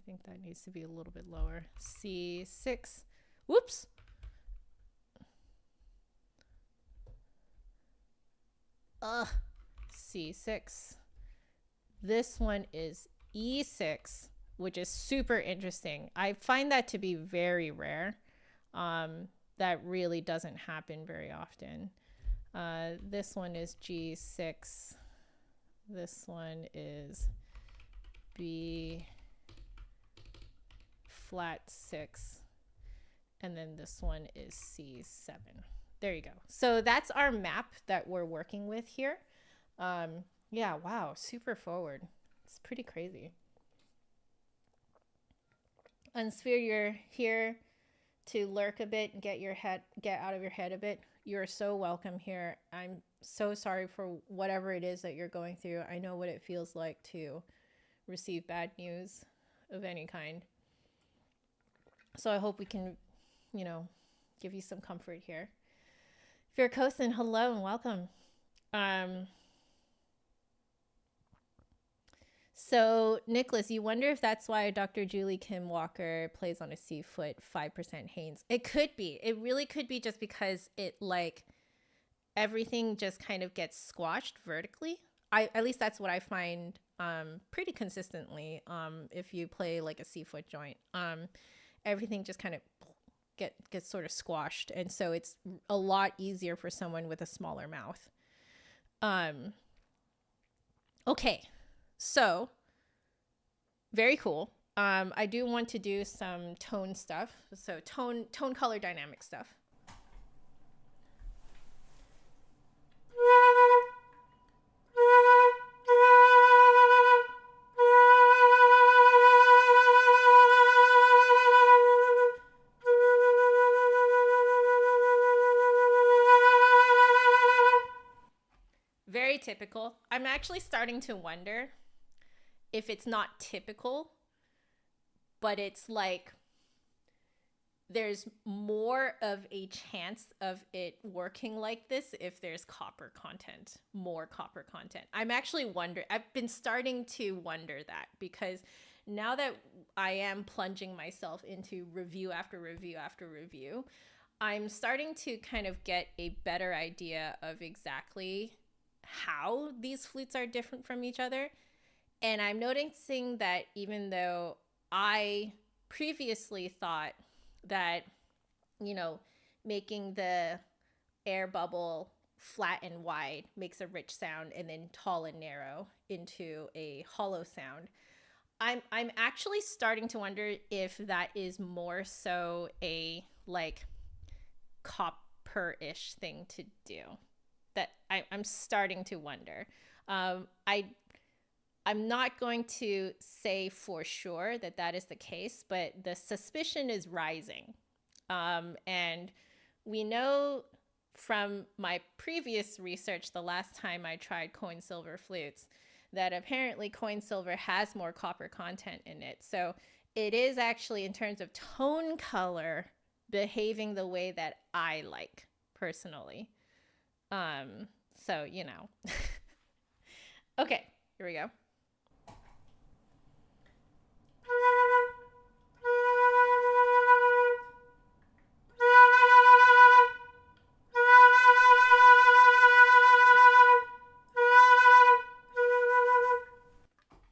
think that needs to be a little bit lower. C6, whoops. C6. This one is E6, which is super interesting. I find that to be very rare. That really doesn't happen very often. This one is G6. This one is B flat 6. And then this one is C7. There you go. So that's our map that we're working with here. Yeah, wow, super forward. It's pretty crazy. Unsphere, you're here to lurk a bit and get out of your head a bit. You're so welcome here. I'm so sorry for whatever it is that you're going through. I know what it feels like to receive bad news of any kind. So I hope we can you know, give you some comfort here. If you're a Kosin, hello and welcome. So, Nicholas, you wonder if that's why Dr. Julie Kim Walker plays on a C foot 5% Haynes. It could be. It really could be just because it like everything just kind of gets squashed vertically. At least that's what I find pretty consistently. If you play like a C foot joint, everything just kind of gets sort of squashed, and so it's a lot easier for someone with a smaller mouth. Okay. So, very cool. I do want to do some tone stuff. So tone color dynamic stuff. Very typical. I'm actually starting to wonder if it's not typical, but it's like there's more of a chance of it working like this if there's copper content, more copper content. I'm actually wondering, I've been starting to wonder that, because now that I am plunging myself into review after review after review, I'm starting to kind of get a better idea of exactly how these flutes are different from each other. And I'm noticing that even though I previously thought that, you know, making the air bubble flat and wide makes a rich sound, and then tall and narrow into a hollow sound, I'm actually starting to wonder if that is more so a like copper-ish thing to do. That I'm starting to wonder. I'm not going to say for sure that that is the case, but the suspicion is rising. And we know from my previous research, the last time I tried coin silver flutes, that apparently coin silver has more copper content in it. So it is actually, in terms of tone color, behaving the way that I like personally. So, you know. Okay, here we go.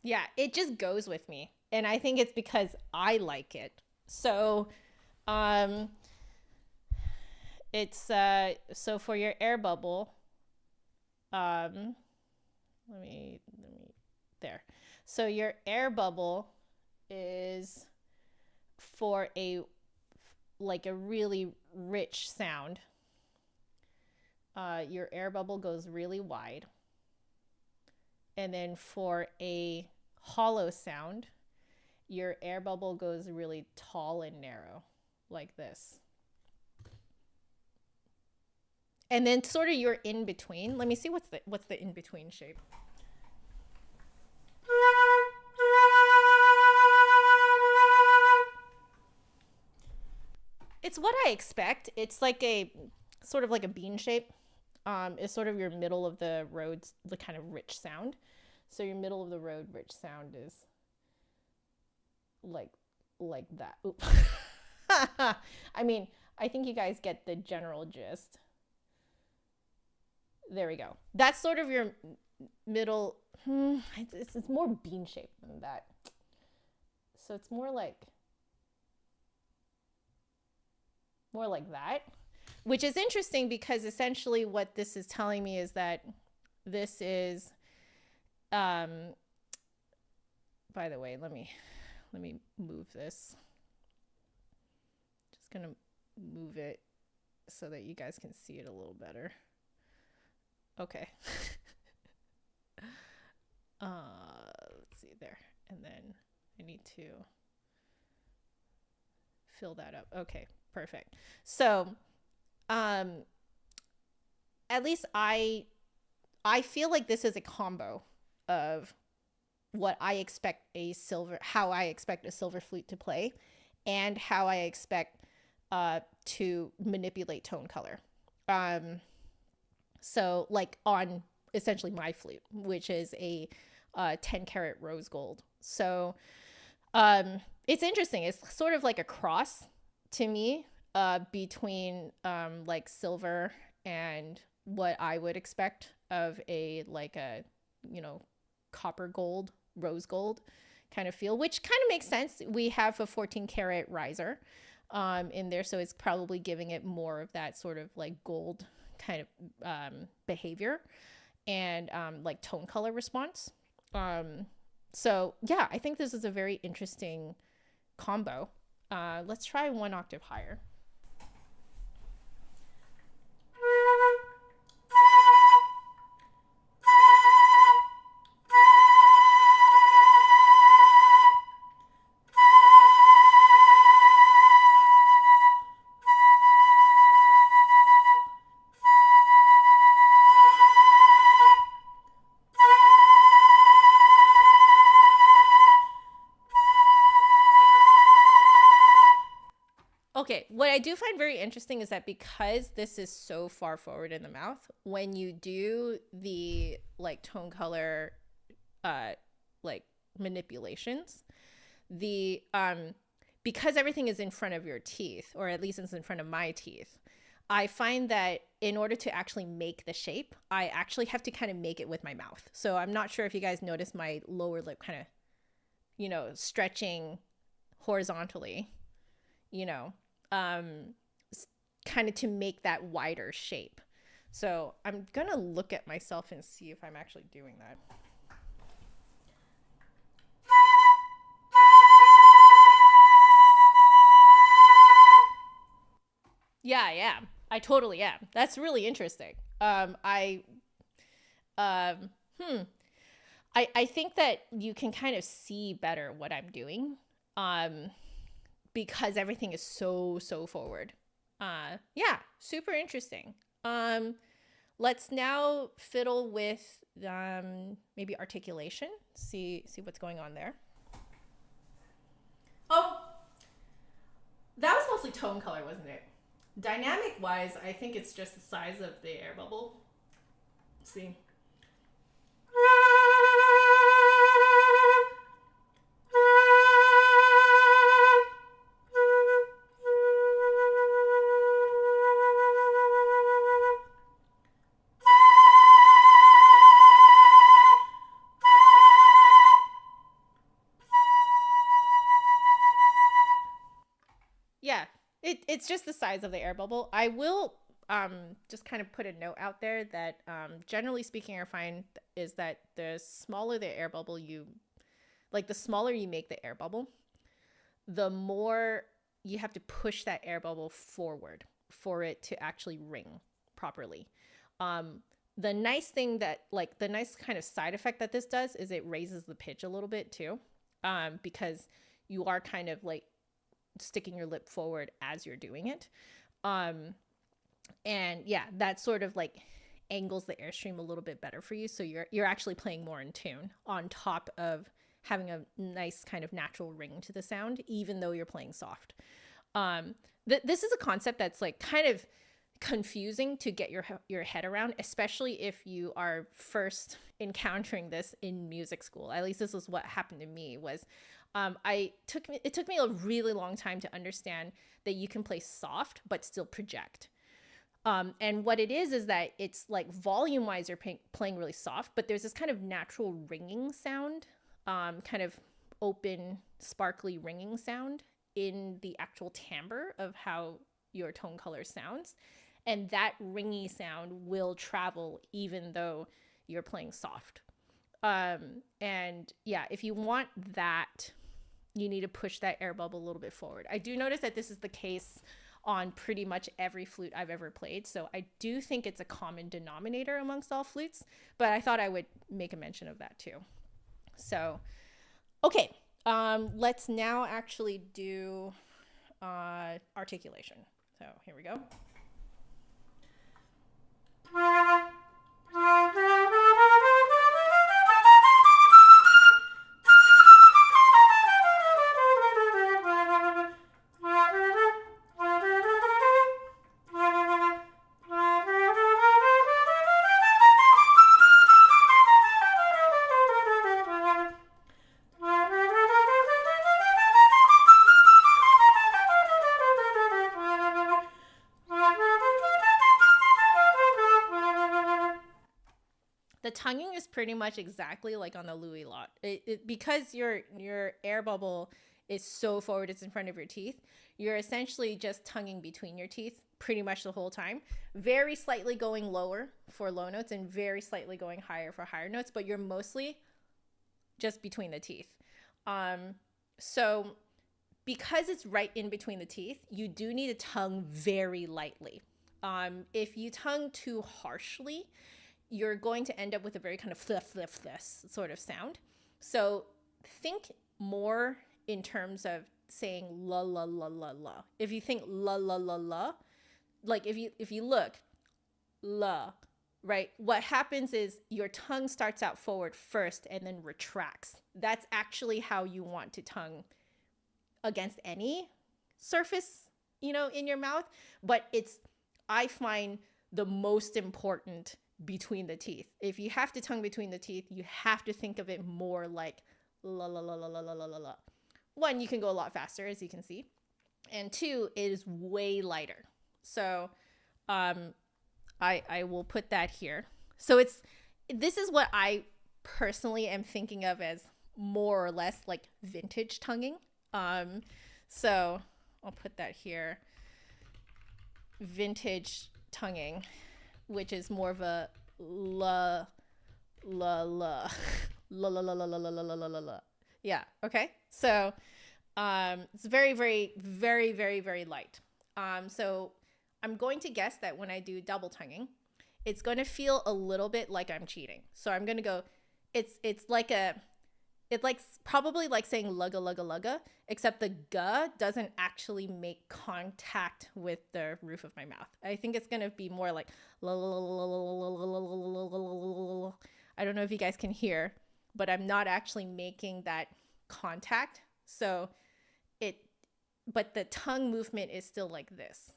Yeah, it just goes with me. And I think it's because I like it. So, it's so for your air bubble, let me there. So your air bubble is for a like a really rich sound. Your air bubble goes really wide. And then for a hollow sound, your air bubble goes really tall and narrow, like this. And then sort of your in between. Let me see what's the in between shape. It's what I expect. It's like a sort of like a bean shape. Is sort of your middle of the road, the kind of rich sound. So your middle of the road rich sound is like that. Oop. I mean, I think you guys get the general gist. There we go. That's sort of your middle. It's more bean shaped than that. So it's more like that, which is interesting because essentially what this is telling me is that this is, by the way, let me move this. Just gonna move it so that you guys can see it a little better. Okay. Let's see there. And then I need to fill that up. Okay, perfect. So, at least I feel like this is a combo of what I expect how I expect a silver flute to play, and how I expect to manipulate tone color. So like on essentially my flute, which is a 10 karat rose gold. So it's interesting. It's sort of like a cross to me between like silver and what I would expect of a like a, you know, copper gold, rose gold kind of feel, which kind of makes sense. We have a 14 karat riser in there, so it's probably giving it more of that sort of like gold kind of behavior and like tone color response. So yeah, I think this is a very interesting combo. Let's try 1 octave higher. Okay, what I do find very interesting is that because this is so far forward in the mouth, when you do the like tone color like manipulations, the because everything is in front of your teeth, or at least it's in front of my teeth, I find that in order to actually make the shape, I actually have to kind of make it with my mouth. So I'm not sure if you guys notice my lower lip kind of, you know, stretching horizontally, you know, kind of to make that wider shape. So I'm gonna look at myself and see if I'm actually doing that. Yeah, I am. I totally am. That's really interesting. I think that you can kind of see better what I'm doing. Because everything is so forward. Yeah, super interesting. Let's now fiddle with maybe articulation. See what's going on there. Oh, that was mostly tone color, wasn't it? Dynamic wise, I think it's just the size of the air bubble. See. Yeah, it's just the size of the air bubble. I will just kind of put a note out there that generally speaking, I find is that the smaller the air bubble the smaller you make the air bubble, the more you have to push that air bubble forward for it to actually ring properly. The nice thing that the nice kind of side effect that this does is it raises the pitch a little bit too, because you are kind of like sticking your lip forward as you're doing it. And yeah, that sort of like angles the airstream a little bit better for you. So you're actually playing more in tune on top of having a nice kind of natural ring to the sound, even though you're playing soft. This is a concept that's like kind of confusing to get your head around, especially if you are first encountering this in music school. At least this is what happened to me. Was it took me a really long time to understand that you can play soft but still project. And what it is that it's like volume wise you're playing really soft, but there's this kind of natural ringing sound, kind of open sparkly ringing sound in the actual timbre of how your tone color sounds, and that ringy sound will travel even though you're playing soft. And yeah, if you want that, you need to push that air bubble a little bit forward. I do notice that this is the case on pretty much every flute I've ever played, so I do think it's a common denominator amongst all flutes, but I thought I would make a mention of that too. So okay, let's now actually do articulation. So here we go. The tonguing is pretty much exactly like on the Louis lot. Because your air bubble is so forward, it's in front of your teeth, you're essentially just tonguing between your teeth pretty much the whole time. Very slightly going lower for low notes and very slightly going higher for higher notes, but you're mostly just between the teeth. So because it's right in between the teeth, you do need to tongue very lightly. If you tongue too harshly, you're going to end up with a very kind of fluff sort of sound. So think more in terms of saying la la la la la. If you think la la la la, like if you look la, right? What happens is your tongue starts out forward first and then retracts. That's actually how you want to tongue against any surface, in your mouth. But I find the most important between the teeth. If you have to tongue between the teeth, you have to think of it more like la la la la la la la la la. One, you can go a lot faster, as you can see. And two, it is way lighter. So I will put that here. So this is what I personally am thinking of as more or less like vintage tonguing. So I'll put that here. Vintage tonguing, which is more of a la la la la la la la la la la la la la. Yeah. Okay. So it's very, very, very, very, very light. So I'm going to guess that when I do double tonguing, it's going to feel a little bit like I'm cheating. So I'm going to go, it's probably like saying lugga lugga lugga, except the ga doesn't actually make contact with the roof of my mouth. I think it's going to be more like I don't know if you guys can hear, but I'm not actually making that contact. So but the tongue movement is still like this.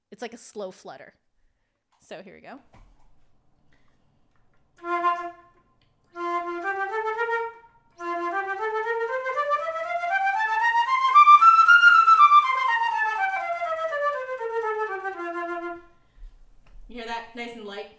It's like a slow flutter. So here we go. You hear that? Nice and light.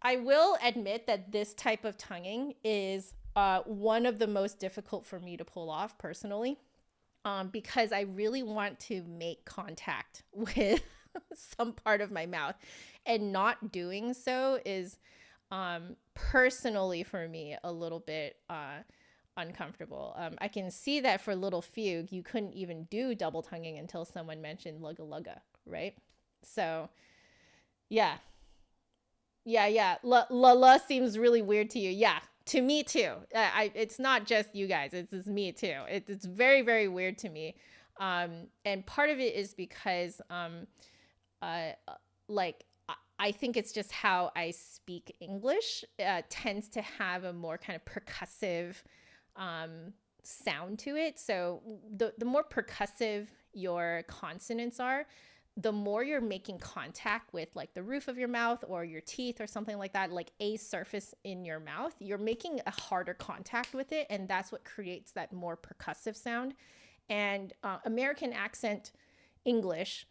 I will admit that this type of tonguing is one of the most difficult for me to pull off personally, because I really want to make contact with some part of my mouth, and not doing so is personally for me a little bit uncomfortable. I can see that for Little Fugue, you couldn't even do double tonguing until someone mentioned lugga lugga, right? So yeah. La seems really weird to you. Yeah, to me too. It's not just you guys. It's me too. It's very, very weird to me. And part of it is because, I think it's just how I speak English tends to have a more kind of percussive sound to it. So the more percussive your consonants are, the more you're making contact with like the roof of your mouth or your teeth or something like that, like a surface in your mouth, you're making a harder contact with it. And that's what creates that more percussive sound. And American accent English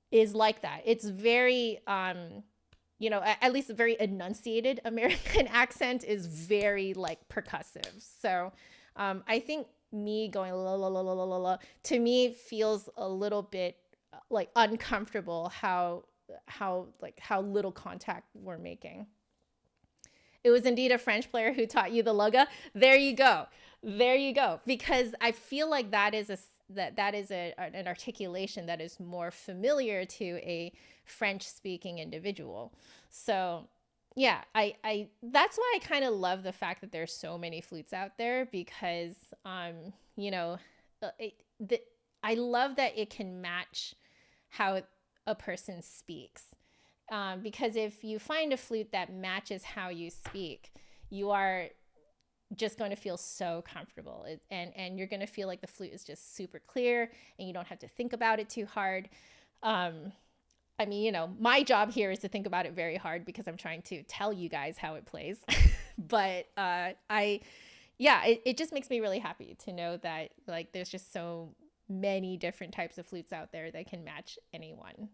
is like that. It's very, at least a very enunciated American accent is very like percussive. So I think me going la la la la la la la to me feels a little bit like uncomfortable how little contact we're making. It was indeed a French player who taught you the lugga. There you go. Because I feel like that is an articulation that is more familiar to a French speaking individual. So yeah, I that's why I kind of love the fact that there's so many flutes out there, because I love that it can match how a person speaks. Because if you find a flute that matches how you speak, you are just going to feel so comfortable, and you're going to feel like the flute is just super clear and you don't have to think about it too hard. I mean, you know, my job here is to think about it very hard because I'm trying to tell you guys how it plays. But it just makes me really happy to know that like there's just so many different types of flutes out there that can match anyone.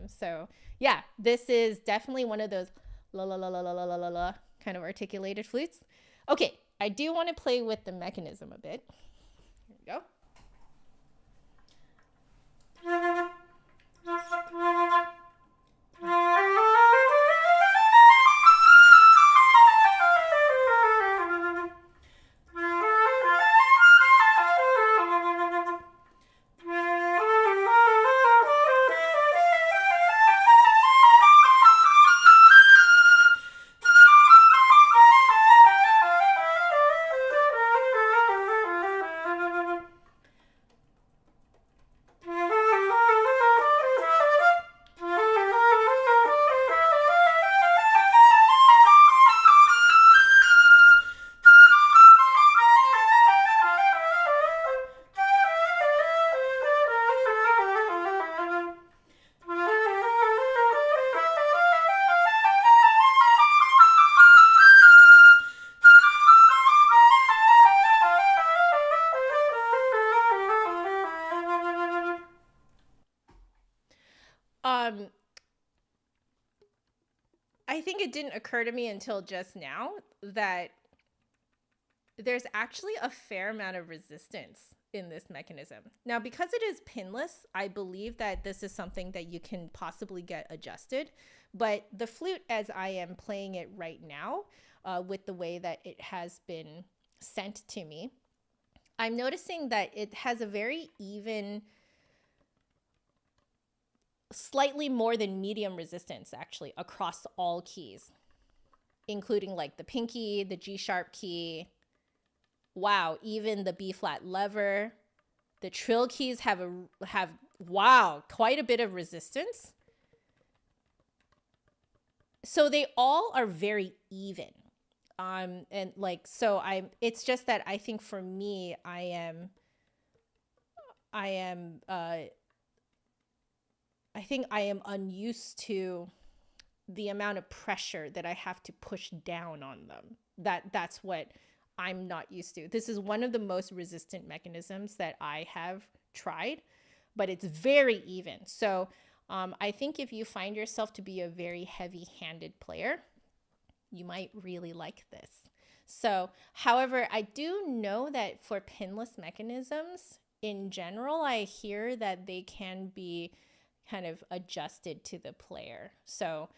So yeah, this is definitely one of those la la la la la la la la kind of articulated flutes. Okay, I do want to play with the mechanism a bit. Here we go. I think it didn't occur to me until just now that there's actually a fair amount of resistance in this mechanism. Now, because it is pinless, I believe that this is something that you can possibly get adjusted. But the flute, as I am playing it right now, with the way that it has been sent to me, I'm noticing that it has a very even, slightly more than medium resistance actually across all keys, including like the pinky, the G sharp key. Wow, even the B flat lever. The trill keys have wow, quite a bit of resistance. So they all are very even. And like, so it's just that I think for me, I think I am unused to the amount of pressure that I have to push down on them. That's what I'm not used to. This is one of the most resistant mechanisms that I have tried, but it's very even. So I think if you find yourself to be a very heavy-handed player, you might really like this. So, however, I do know that for pinless mechanisms, in general, I hear that they can be kind of adjusted to the player. So,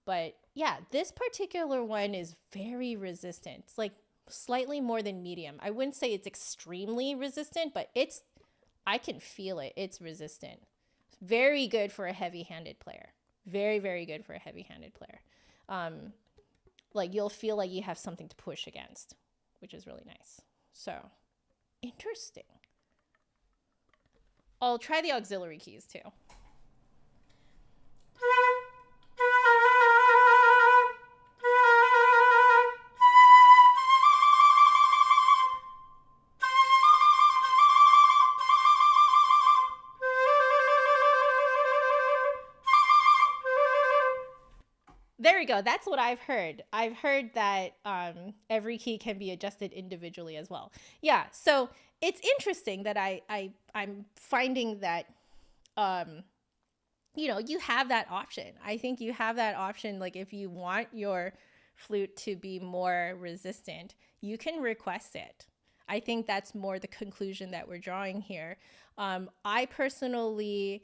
but yeah, this particular one is very resistant. It's like slightly more than medium. I wouldn't say it's extremely resistant, but I can feel it. It's resistant. Very good for a heavy-handed player. Very, very good for a heavy-handed player. Like you'll feel like you have something to push against, which is really nice. So, interesting. I'll try the auxiliary keys too. There we go. That's what I've heard. I've heard that every key can be adjusted individually as well. Yeah, so it's interesting that I'm finding that, you have that option. I think you have that option. Like if you want your flute to be more resistant, you can request it. I think that's more the conclusion that we're drawing here. I personally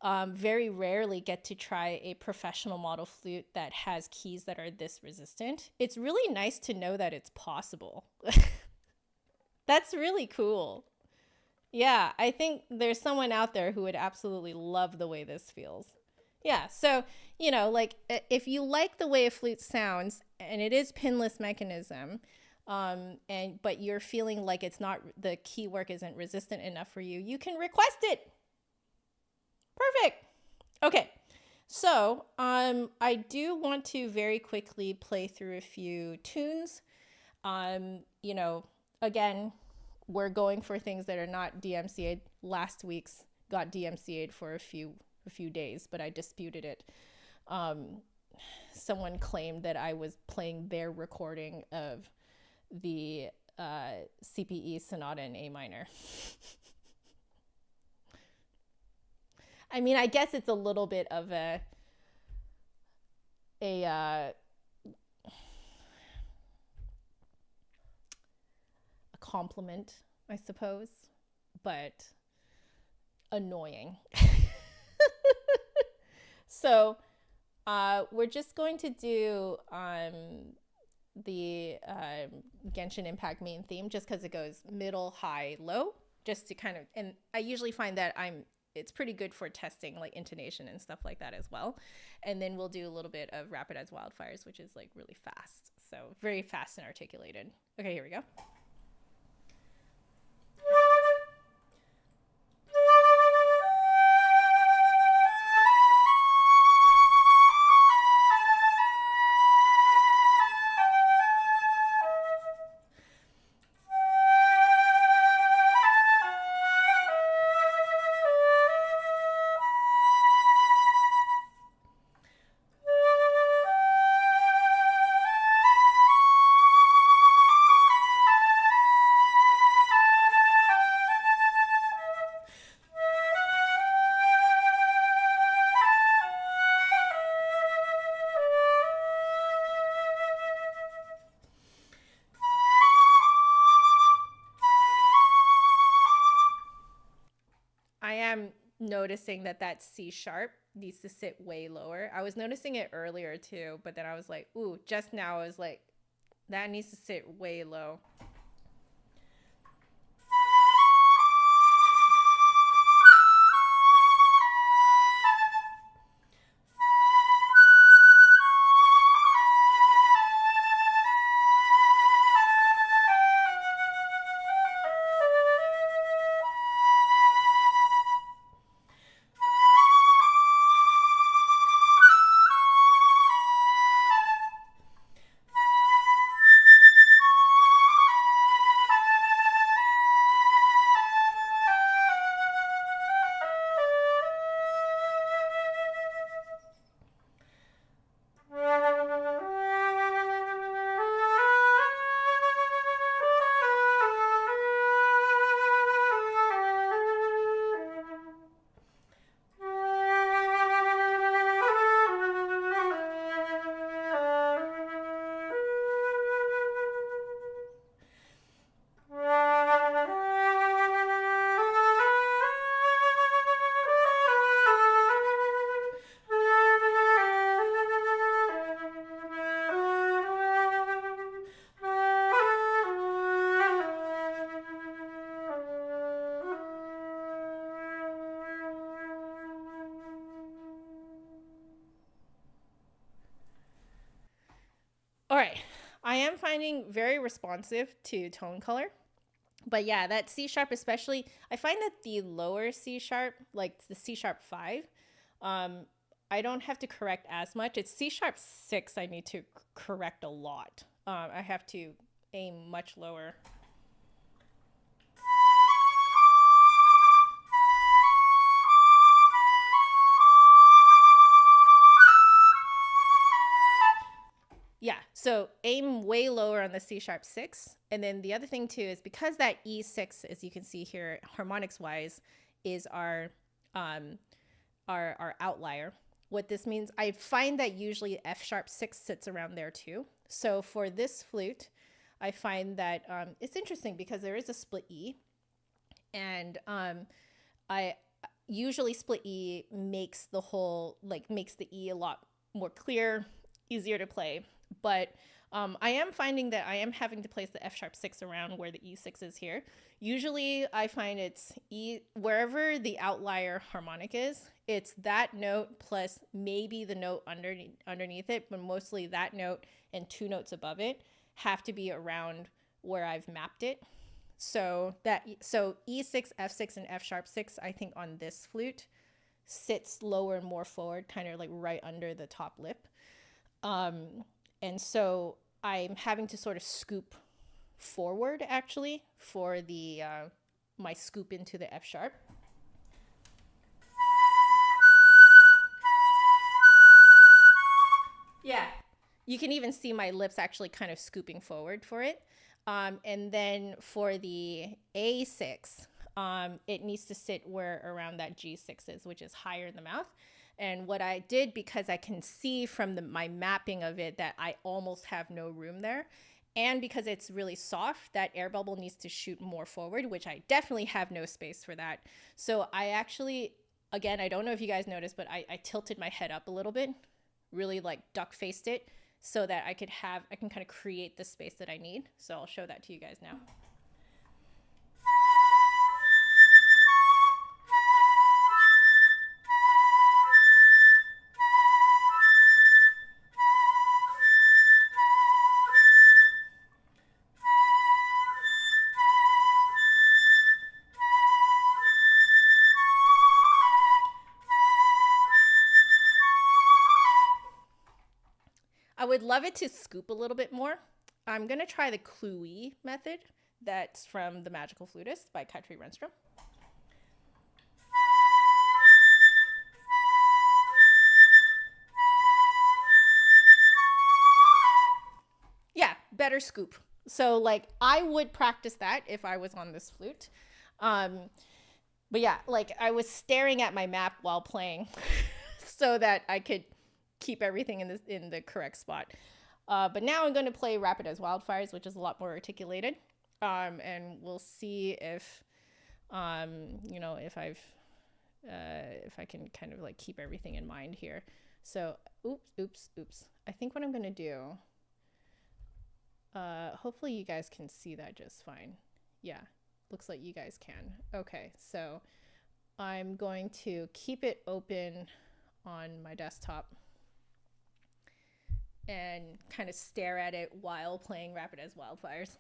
very rarely get to try a professional model flute that has keys that are this resistant. It's really nice to know that it's possible. That's really cool. Yeah, I think there's someone out there who would absolutely love the way this feels. Yeah, so, like if you like the way a flute sounds, and it is pinless mechanism, but you're feeling like it's not, the key work isn't resistant enough for you, you can request it. Perfect. Okay. So I do want to very quickly play through a few tunes. You know, again, we're going for things that are not DMCA'd. Last week's got DMCA'd for a few days, but I disputed it. Someone claimed that I was playing their recording of the CPE Sonata in A minor. I mean, I guess it's a little bit of a compliment, I suppose, but annoying. So we're just going to do the Genshin Impact main theme, just because it goes middle, high, low, just to kind of, and I usually find that it's pretty good for testing like intonation and stuff like that as well. And then we'll do a little bit of Rapid as Wildfires, which is like really fast. So very fast and articulated. Okay, here we go. Noticing that C sharp needs to sit way lower. I was noticing it earlier too, but then I was like, ooh, just now I was like, that needs to sit way low. All right, I am finding very responsive to tone color. But yeah, that C sharp especially, I find that the lower C sharp, like the C sharp 5, I don't have to correct as much. It's C sharp 6 I need to correct a lot. I have to aim much lower. Yeah, so aim way lower on the C sharp 6. And then the other thing too is because that E6, as you can see here, harmonics wise, is our outlier. What this means, I find that usually F sharp 6 sits around there too. So for this flute, I find that it's interesting because there is a split E, and I usually split E makes the whole, like makes the E a lot more clear, easier to play. But I am finding that I am having to place the F sharp 6 around where the E6 is here. Usually I find it's E, wherever the outlier harmonic is, it's that note plus maybe the note underneath it, but mostly that note and 2 notes above it have to be around where I've mapped it. So E6, F6, and F sharp 6, I think on this flute sits lower and more forward, kind of like right under the top lip. And so I'm having to sort of scoop forward actually for the my scoop into the F sharp. Yeah, you can even see my lips actually kind of scooping forward for it. And then for the A6, it needs to sit where around that G6 is, which is higher in the mouth. And what I did, because I can see from my mapping of it that I almost have no room there, and because it's really soft, that air bubble needs to shoot more forward, which I definitely have no space for that. So I actually, again, I don't know if you guys noticed, but I tilted my head up a little bit, really like duck faced it, so that I can kind of create the space that I need. So I'll show that to you guys now. I would love it to scoop a little bit more. I'm going to try the Cluey method. That's from The Magical Flutist by Katri Renstrom. Yeah, better scoop. So like I would practice that if I was on this flute. But yeah, like I was staring at my map while playing so that I could keep everything in the correct spot. But now I'm going to play Rapid as Wildfires, which is a lot more articulated. And we'll see if, you know, if I can kind of like keep everything in mind here. So, oops. I think what I'm going to do, hopefully you guys can see that just fine. Yeah, looks like you guys can. Okay, so I'm going to keep it open on my desktop and kind of stare at it while playing Rapid as Wildfires.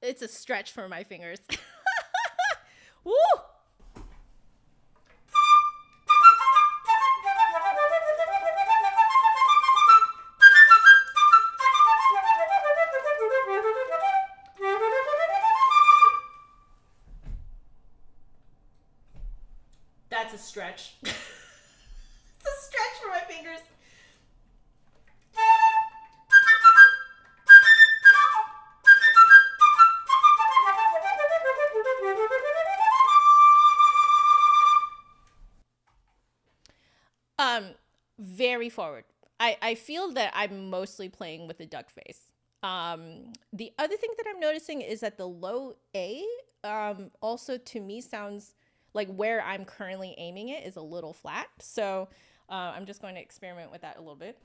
It's a stretch for my fingers. Woo! That's a stretch. It's a stretch for my fingers. Very forward. I feel that I'm mostly playing with the duck face. The other thing that I'm noticing is that the low A also to me sounds like where I'm currently aiming it is a little flat. So I'm just going to experiment with that a little bit.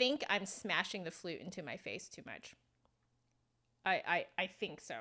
think I'm smashing the flute into my face too much. I think so.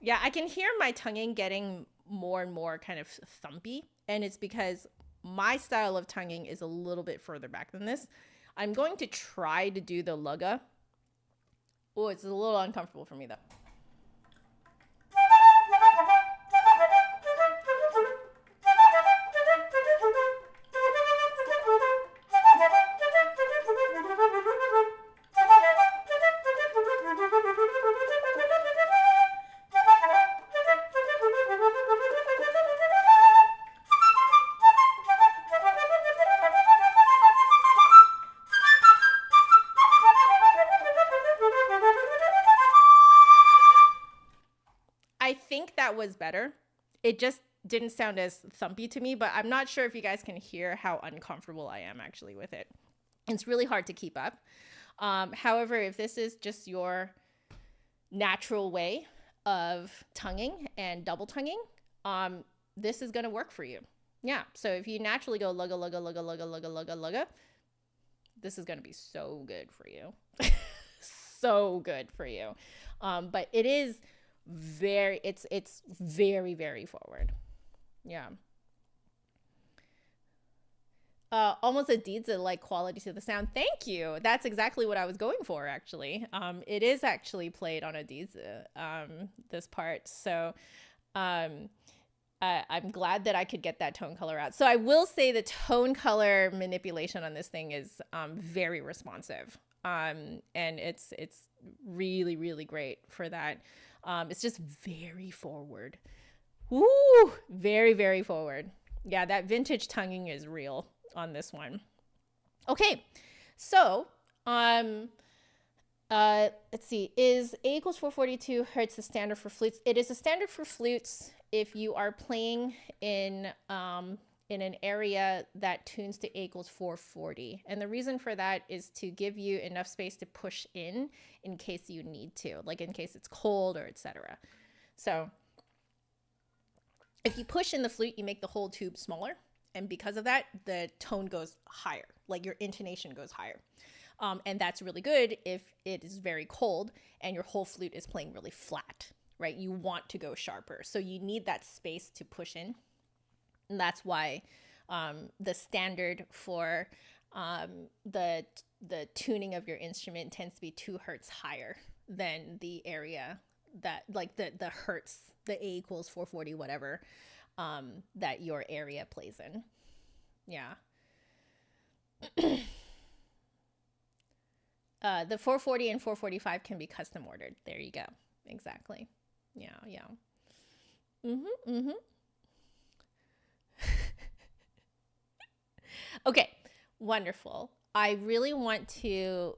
Yeah, I can hear my tonguing getting more and more kind of thumpy, and it's because my style of tonguing is a little bit further back than this. I'm going to try to do the lugga. Oh, it's a little uncomfortable for me though. I think that was better. It just didn't sound as thumpy to me, but I'm not sure if you guys can hear how uncomfortable I am actually with it. It's really hard to keep up. However, if this is just your natural way of tonguing and double tonguing, this is going to work for you. Yeah. So if you naturally go lugga, lugga, lugga, lugga, lugga, lugga, lugga, this is going to be so good for you. So good for you. But it is it's very, very forward. Yeah. Almost a Deedza like quality to the sound. Thank you. That's exactly what I was going for, actually. It is actually played on a Deedza, this part. So I'm glad that I could get that tone color out. So I will say the tone color manipulation on this thing is very responsive. And it's really, really great for that. It's just very forward. Woo! Very, very forward. Yeah, that vintage tonguing is real on this one. Okay, so let's see. Is A equals 442 hertz the standard for flutes? It is a standard for flutes if you are playing in an area that tunes to A equals 440. And the reason for that is to give you enough space to push in case you need to, like in case it's cold or etc. So if you push in the flute, you make the whole tube smaller. And because of that, the tone goes higher, like your intonation goes higher. And that's really good if it is very cold and your whole flute is playing really flat, right? You want to go sharper. So you need that space to push in. And that's why the standard for the tuning of your instrument tends to be 2 hertz higher than the area that, like the hertz, the A equals 440, whatever, that your area plays in. Yeah. The 440 and 445 can be custom ordered. There you go. Exactly. Yeah, yeah. Mm-hmm, mm-hmm. Okay, wonderful. I really want to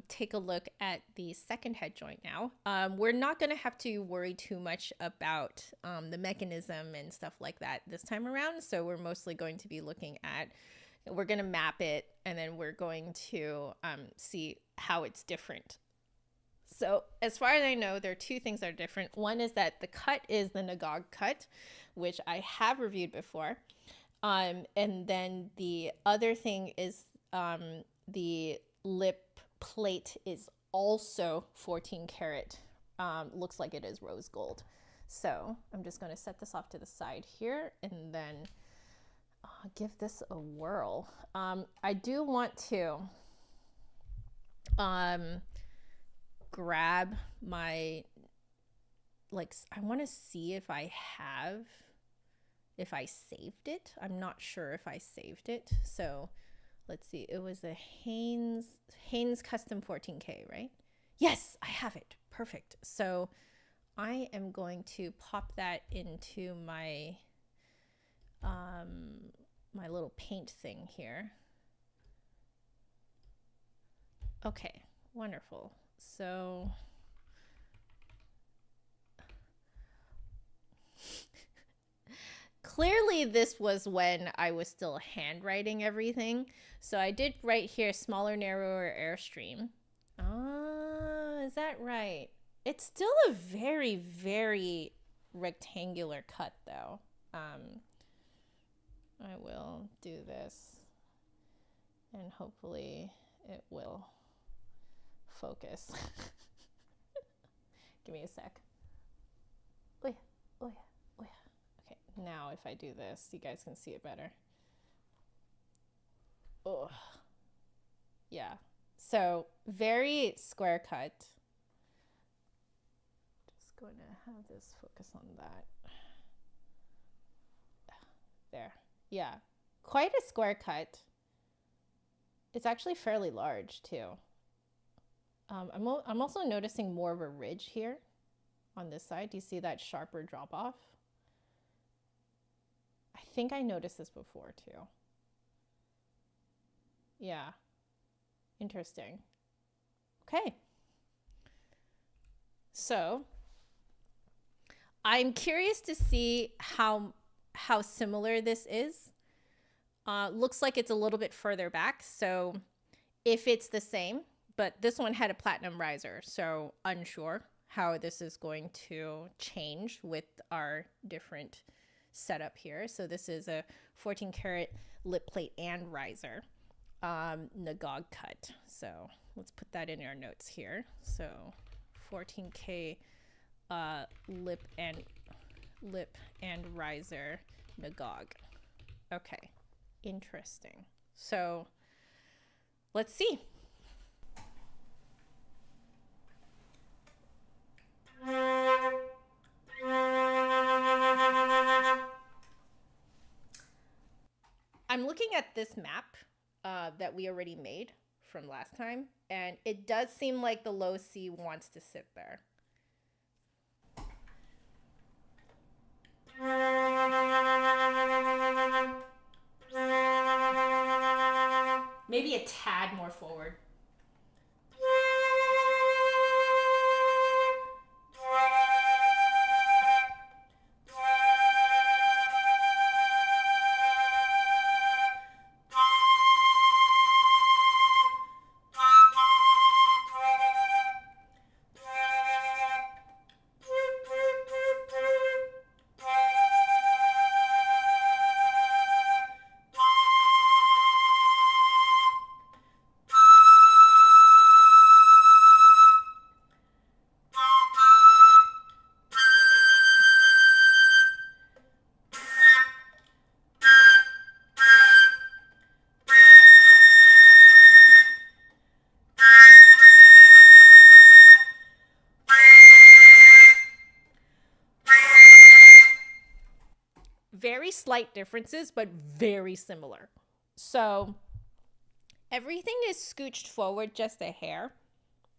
take a look at the second head joint now. We're not going to have to worry too much about the mechanism and stuff like that this time around. So we're mostly going to be looking at, we're going to map it, and then we're going to see how it's different. So as far as I know, there are 2 things that are different. One is that the cut is the Nagog cut, which I have reviewed before. And then the other thing is the lip plate is also 14 karat. Looks like it is rose gold. So I'm just going to set this off to the side here and then give this a whirl. I do want to grab my, like, I want to see if I saved it. I'm not sure if I saved it. So let's see. It was a Haynes custom 14K, right? Yes, I have it. Perfect. So I am going to pop that into my my little paint thing here. Okay, wonderful. So clearly this was when I was still handwriting everything. So I did write here smaller, narrower airstream. Is that right? It's still a very, very rectangular cut though. I will do this and hopefully it will focus. Give me a sec. Oh yeah, oh yeah, oh yeah. Okay, now if I do this, you guys can see it better. Oh, yeah. So very square cut. Just going to have this focus on that. There. Yeah, quite a square cut. It's actually fairly large too. I'm also noticing more of a ridge here on this side. Do you see that sharper drop off? I think I noticed this before too. Yeah, interesting. Okay. So I'm curious to see how similar this is. Looks like it's a little bit further back. So if it's the same, but this one had a platinum riser, so unsure how this is going to change with our different setup here. So this is a 14 karat lip plate and riser, Nagog cut. So let's put that in our notes here. So 14K lip and riser Nagog. Okay, interesting. So let's see. I'm looking at this map that we already made from last time, and it does seem like the low C wants to sit there. Maybe a tad more forward. Very slight differences, but very similar. So everything is scooched forward just a hair.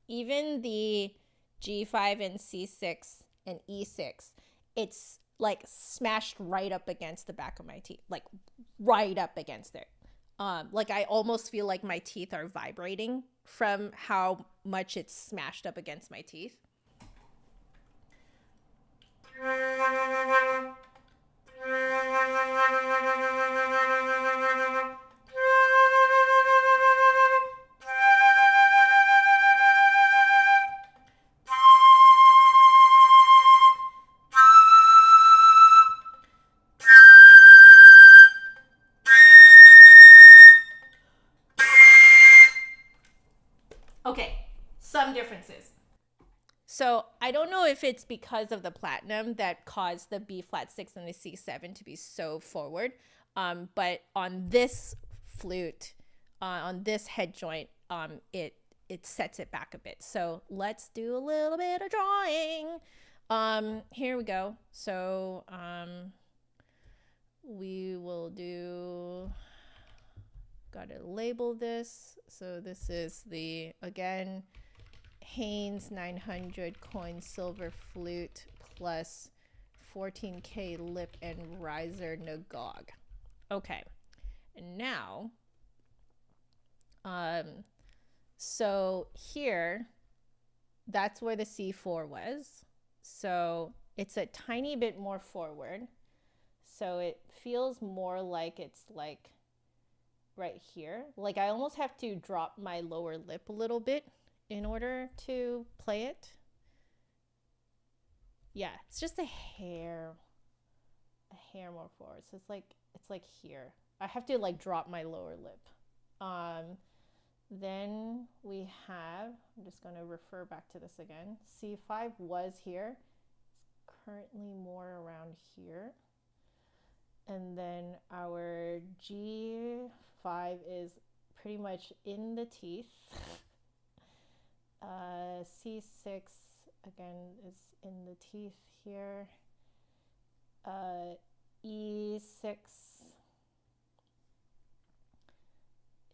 Even the G5 and C6 and E6, it's like smashed right up against the back of my teeth, like right up against it. Like I almost feel like my teeth are vibrating from how much it's smashed up against my teeth. Okay, some differences. So I don't know if it's because of the platinum that caused the B flat 6 and the C7 to be so forward. But on this flute, on this head joint, it sets it back a bit. So let's do a little bit of drawing. Here we go. So we will do, gotta label this. So this is the, again, Haynes 900 coin silver flute plus 14K lip and riser Nagog. Okay, and now, so here, that's where the C4 was. So it's a tiny bit more forward. So it feels more like it's like right here. Like I almost have to drop my lower lip a little bit in order to play it. Yeah, it's just a hair more forward. So it's like here. I have to like drop my lower lip. Then we have, I'm just going to refer back to this again. C5 was here. It's currently more around here. And then our G5 is pretty much in the teeth. C6 again is in the teeth here. E6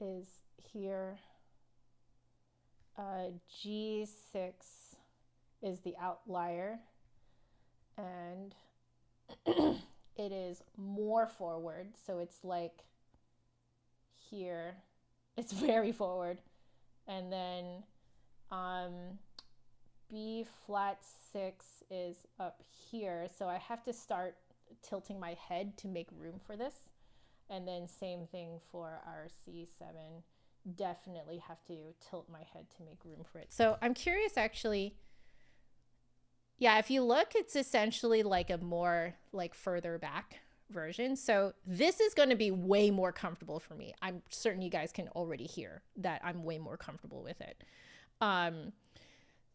is here. G6 is the outlier, and it is more forward, so it's like here. It's very forward. And then B flat 6 is up here, so I have to start tilting my head to make room for this. And then same thing for our C7. Definitely have to tilt my head to make room for it. So I'm curious actually, yeah, if you look, it's essentially like a more like further back version. So this is going to be way more comfortable for me. I'm certain you guys can already hear that I'm way more comfortable with it.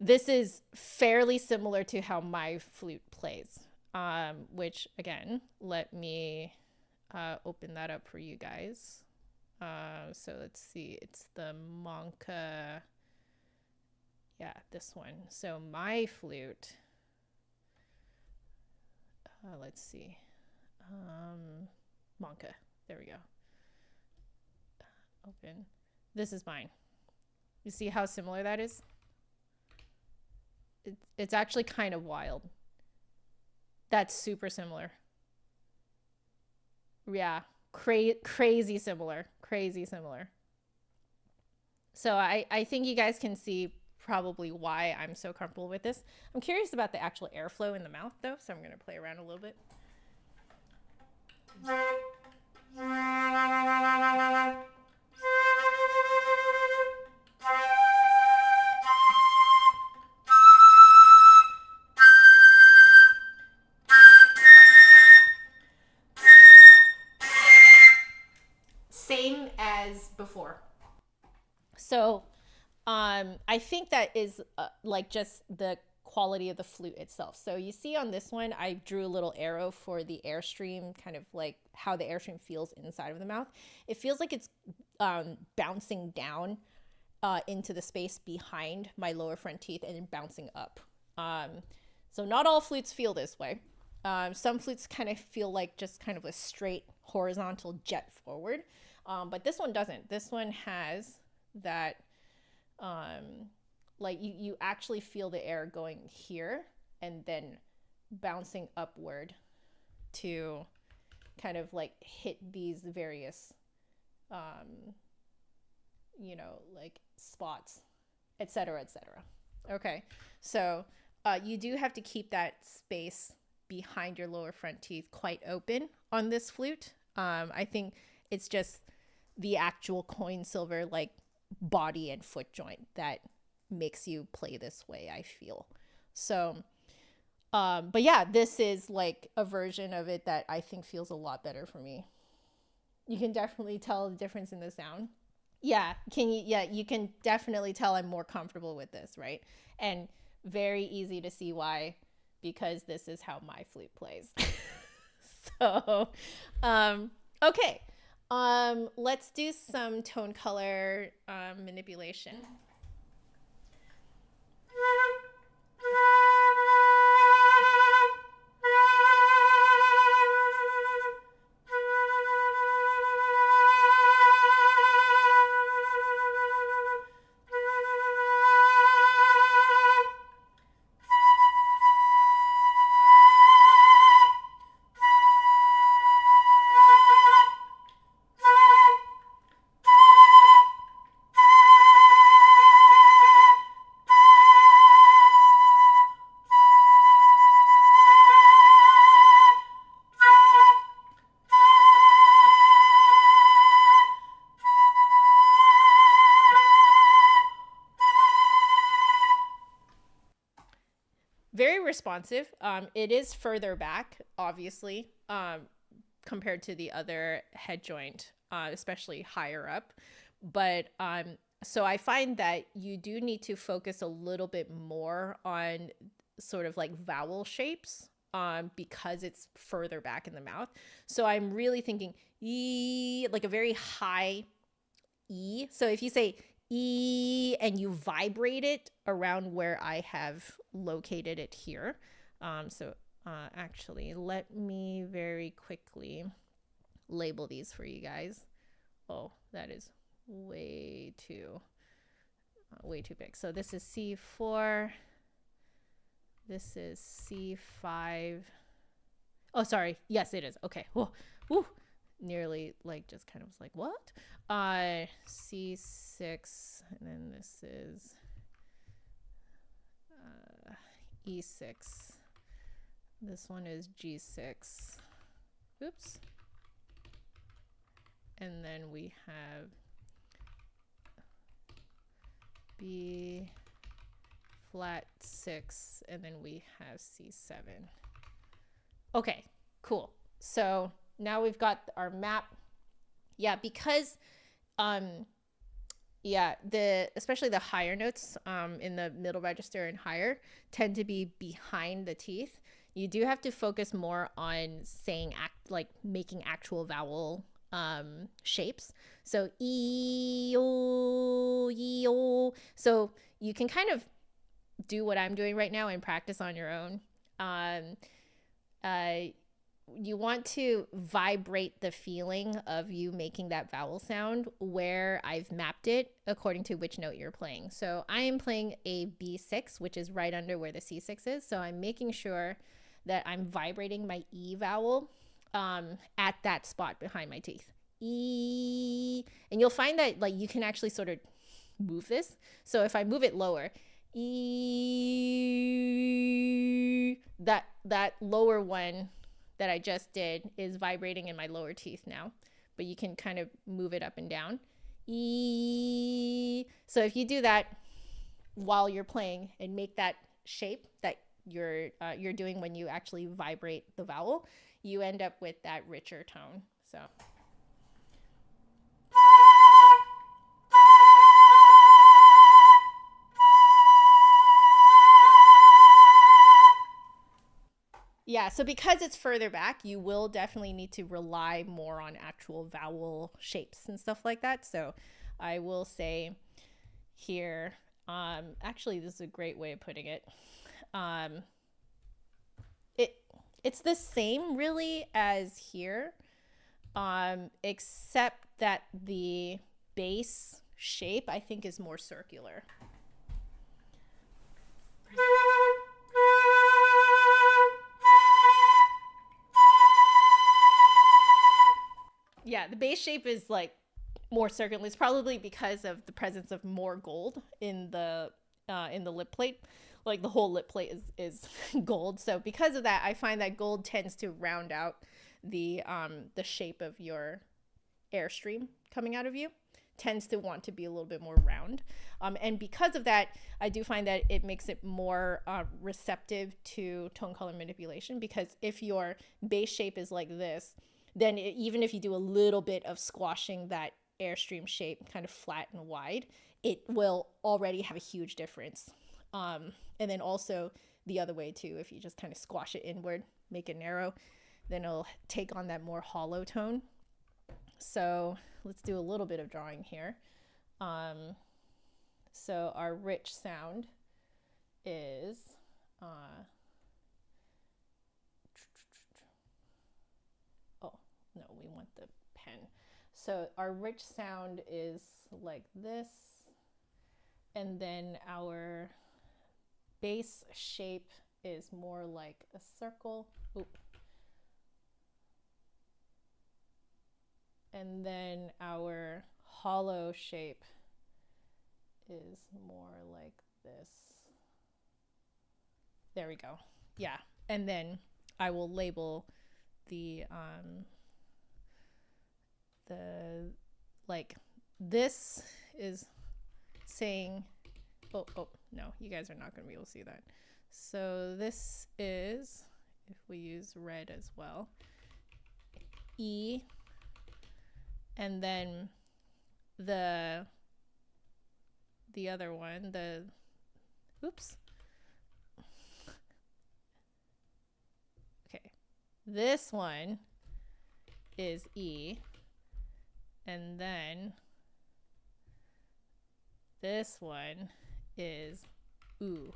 This is fairly similar to how my flute plays, which again, let me open that up for you guys. So let's see, it's the Monka, yeah, this one. So my flute, let's see, Monka, there we go. Open. This is mine. You see how similar that is? It's actually kind of wild. That's super similar. Yeah, crazy similar. So I think you guys can see probably why I'm so comfortable with this. I'm curious about the actual airflow in the mouth though, so I'm going to play around a little bit. Same as before. So I think that is like just the quality of the flute itself. So you see on this one, I drew a little arrow for the airstream, kind of like how the airstream feels inside of the mouth. It feels like it's bouncing down into the space behind my lower front teeth and then bouncing up. So not all flutes feel this way. Some flutes kind of feel like just kind of a straight horizontal jet forward. But this one doesn't. This one has that, like you actually feel the air going here and then bouncing upward to kind of like hit these various, you know, like spots, etc., etc. Okay, so you do have to keep that space behind your lower front teeth quite open on this flute. I think it's just the actual coin silver like body and foot joint that makes you play this way, I feel. So but yeah, this is like a version of it that I think feels a lot better for me. You can definitely tell the difference in the sound. Yeah, you can definitely tell I'm more comfortable with this, right? And very easy to see why, because this is how my flute plays. So okay, let's do some tone color manipulation. Very responsive. It is further back, obviously, compared to the other head joint, especially higher up. But so I find that you do need to focus a little bit more on sort of like vowel shapes, because it's further back in the mouth. So I'm really thinking E, like a very high E. So if you say E and you vibrate it around where I have located it here. Actually, let me very quickly label these for you guys. Oh, that is way too big. So this is C4. This is C5. Oh, sorry. Yes, it is. Okay. Whoa. Woo. Nearly like just kind of was like, what? C6, and then this is E6. This one is G6. Oops. And then we have B flat 6, and then we have C7. Okay, cool. So now we've got our map. Yeah, because especially the higher notes in the middle register and higher tend to be behind the teeth. You do have to focus more on saying making actual vowel shapes. So E O E O. So you can kind of do what I'm doing right now and practice on your own. You want to vibrate the feeling of you making that vowel sound where I've mapped it according to which note you're playing. So I am playing a B6, which is right under where the C6 is. So I'm making sure that I'm vibrating my E vowel at that spot behind my teeth. E, and you'll find that like you can actually sort of move this. So if I move it lower, E, that lower one that I just did is vibrating in my lower teeth now, but you can kind of move it up and down. E. So if you do that while you're playing and make that shape that you're doing when you actually vibrate the vowel, you end up with that richer tone. So. Yeah, so because it's further back, you will definitely need to rely more on actual vowel shapes and stuff like that. So I will say here, actually, this is a great way of putting it. It's the same really as here, except that the base shape I think is more circular. Yeah, the base shape is like more circular. It's probably because of the presence of more gold in the lip plate. Like the whole lip plate is gold. So because of that, I find that gold tends to round out the shape of your airstream coming out of you. Tends to want to be a little bit more round. And because of that, I do find that it makes it more receptive to tone color manipulation, because if your base shape is like this, then even if you do a little bit of squashing that airstream shape kind of flat and wide, it will already have a huge difference. And then also the other way too, if you just kind of squash it inward, make it narrow, then it'll take on that more hollow tone. So let's do a little bit of drawing here. So our rich sound is no, we want the pen. So our rich sound is like this, and then our base shape is more like a circle. Oop. And then our hollow shape is more like this. There we go. Yeah. And then I will label the like this is saying, oh no, you guys are not going to be able to see that. So this is, if we use red as well, E, and then the other one, oops. Okay. This one is E, and then this one is oo.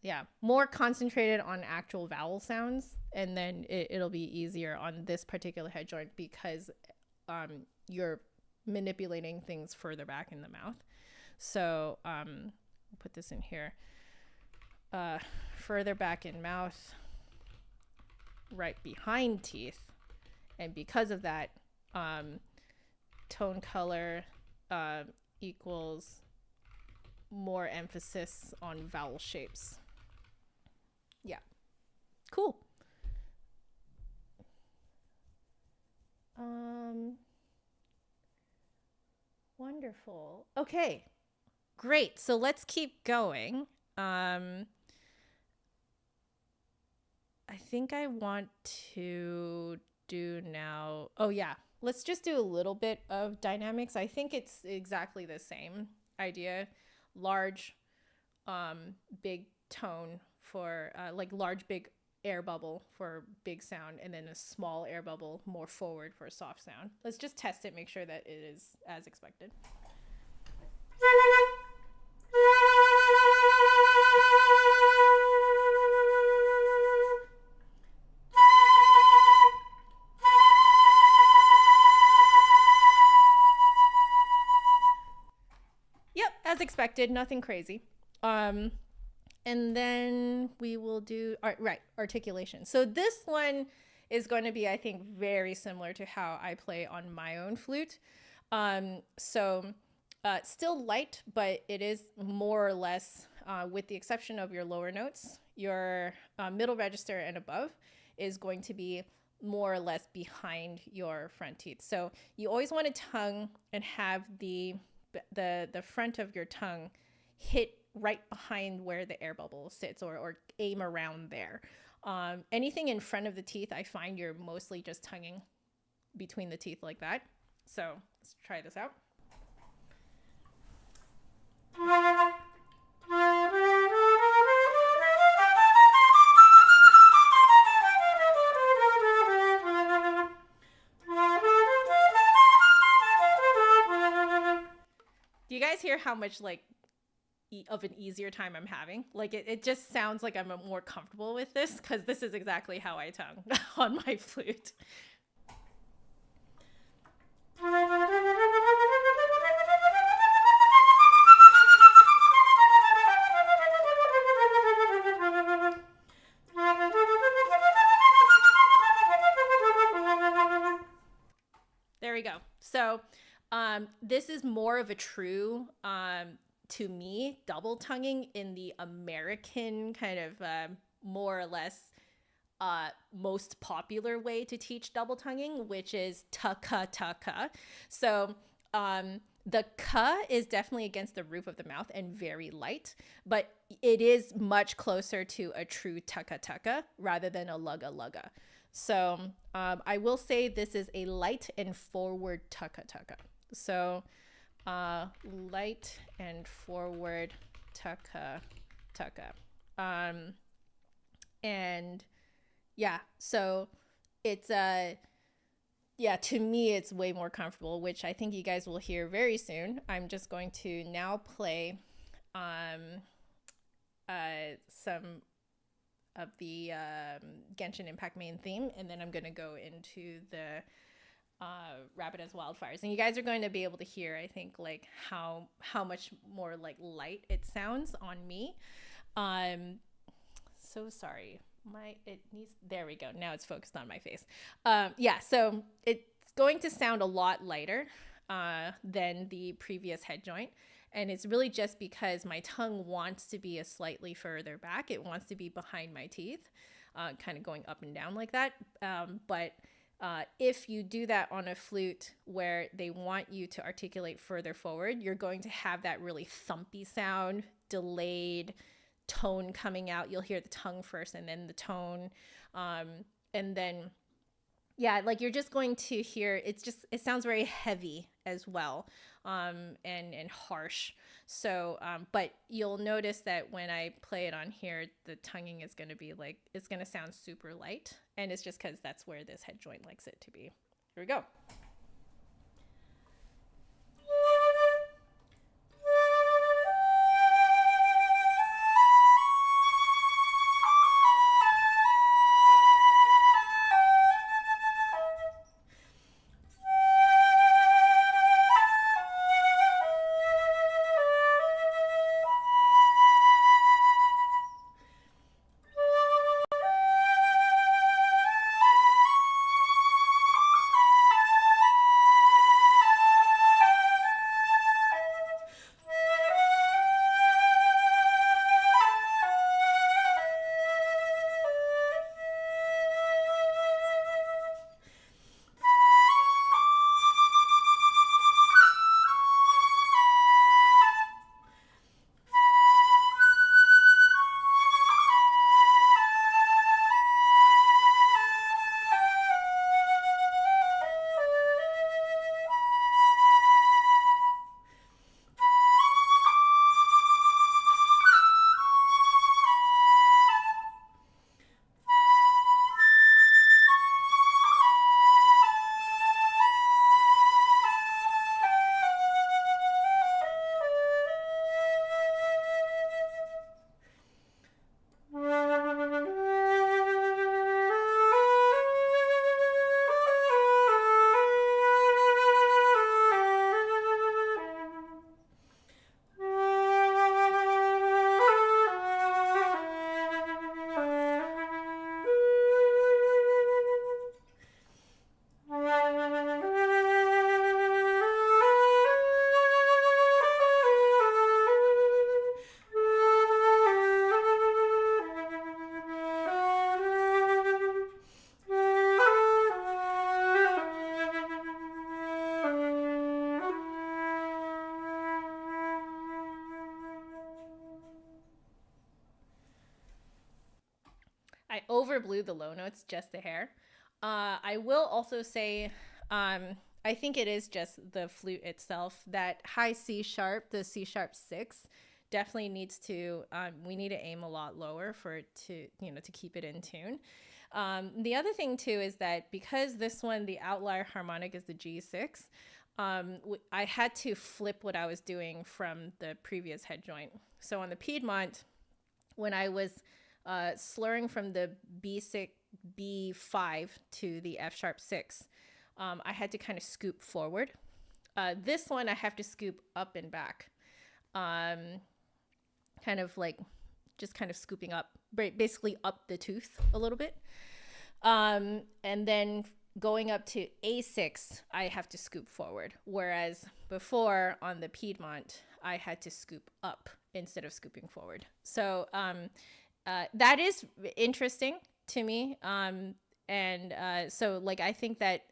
Yeah, more concentrated on actual vowel sounds, and then it'll be easier on this particular head joint because you're manipulating things further back in the mouth. So we'll put this in here. Further back in mouth, right behind teeth, and because of that, tone color equals more emphasis on vowel shapes. Yeah, cool. Wonderful. Okay, great. So let's keep going. I think I want to do now. Oh yeah, let's just do a little bit of dynamics. I think it's exactly the same idea. Large, big tone for like large, big air bubble for big sound, and then a small air bubble more forward for a soft sound. Let's just test it, make sure that it is as expected. Yep, as expected, nothing crazy. And then we will do, articulation. So this one is going to be, I think, very similar to how I play on my own flute. Still light, but it is more or less, with the exception of your lower notes, your middle register and above is going to be more or less behind your front teeth. So you always want to tongue and have the front of your tongue hit right behind where the air bubble sits, or aim around there. Anything in front of the teeth, I find you're mostly just tonguing between the teeth like that. So let's try this out. Do you guys hear how much of an easier time I'm having? Like it just sounds like I'm more comfortable with this because this is exactly how I tongue on my flute. There we go. So this is more of a true, to me, double tonguing in the American kind of more or less most popular way to teach double tonguing, which is ta-ka, ta-ka. So the ka is definitely against the roof of the mouth and very light, but it is much closer to a true ta-ka, ta-ka rather than a lugga, lugga. So I will say this is a light and forward ta-ka, ta-ka. So light and forward ta-ka, ta-ka. And yeah, so it's to me it's way more comfortable, which I think you guys will hear very soon. I'm just going to now play some of the Genshin Impact main theme, and then I'm going to go into the Rapid as Wildfires, and you guys are going to be able to hear, I think, like how much more like light it sounds on me. So sorry, there we go, now it's focused on my face. So it's going to sound a lot lighter than the previous head joint, and it's really just because my tongue wants to be a slightly further back. It wants to be behind my teeth, kind of going up and down like that, but If you do that on a flute where they want you to articulate further forward, you're going to have that really thumpy sound, delayed tone coming out. You'll hear the tongue first and then the tone. And then, yeah, like you're just going to hear, it sounds very heavy as well, and harsh. So, but you'll notice that when I play it on here, the tonguing is going to be like, it's going to sound super light. And it's just because that's where this head joint likes it to be. Here we go. I overblew the low notes just a hair. I will also say, I think it is just the flute itself. That high C sharp, the C sharp 6, definitely needs to, we need to aim a lot lower for it to, to keep it in tune. The other thing too is that because this one, the outlier harmonic is the G6, I had to flip what I was doing from the previous head joint. So on the Piedmont, when I was slurring from the B6, B5 to the F sharp 6, I had to kind of scoop forward. This one I have to scoop up and back, kind of like just kind of scooping up, basically up the tooth a little bit. And then going up to A6, I have to scoop forward. Whereas before on the Piedmont, I had to scoop up instead of scooping forward. So that is interesting to me. So like, I think that,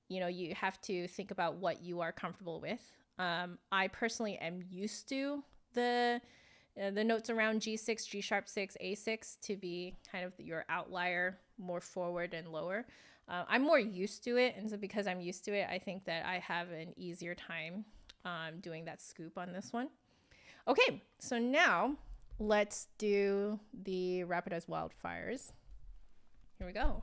you have to think about what you are comfortable with. I personally am used to the notes around G6, G sharp 6, A6 to be kind of your outlier, more forward and lower. I'm more used to it. And so because I'm used to it, I think that I have an easier time doing that scoop on this one. Okay, so now let's do the Rapid as Wildfires. Here we go.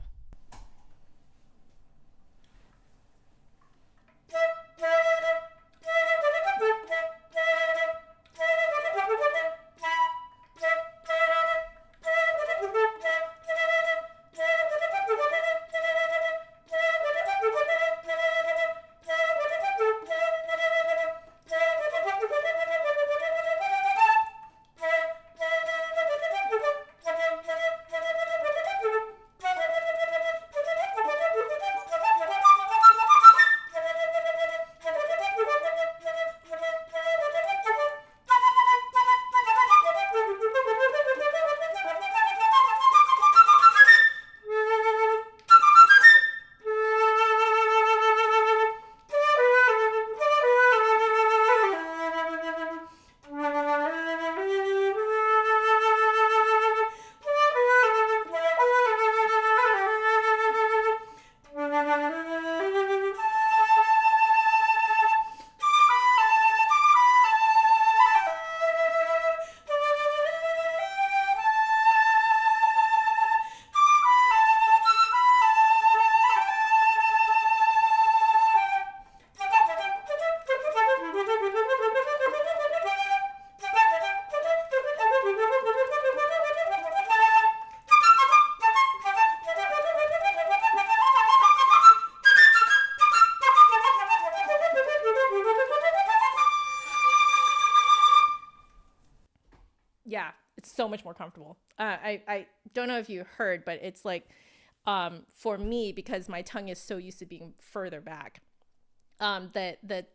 Yeah, it's so much more comfortable. I don't know if you heard, but it's like, for me, because my tongue is so used to being further back, the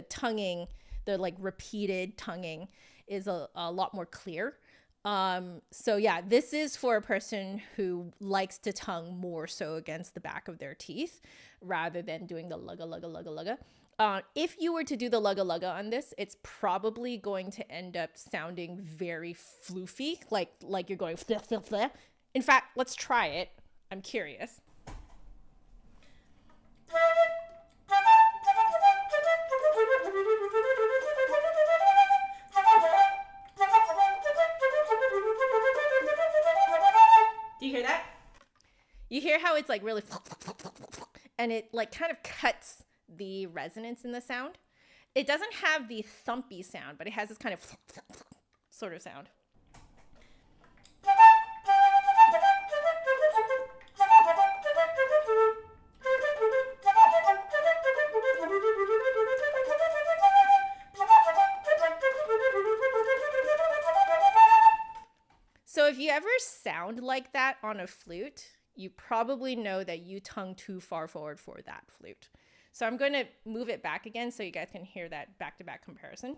tonguing, the like repeated tonguing is a lot more clear. So yeah, this is for a person who likes to tongue more so against the back of their teeth rather than doing the lugga lugga lugga lugga. If you were to do the lugga lugga on this, it's probably going to end up sounding very floofy, like you're going flah, flah, flah. In fact, let's try it. I'm curious. Do you hear that? You hear how it's like really, and it like kind of cuts the resonance in the sound. It doesn't have the thumpy sound, but it has this kind of sort of sound. So if you ever sound like that on a flute, you probably know that you tongue too far forward for that flute. So I'm going to move it back again so you guys can hear that back-to-back comparison.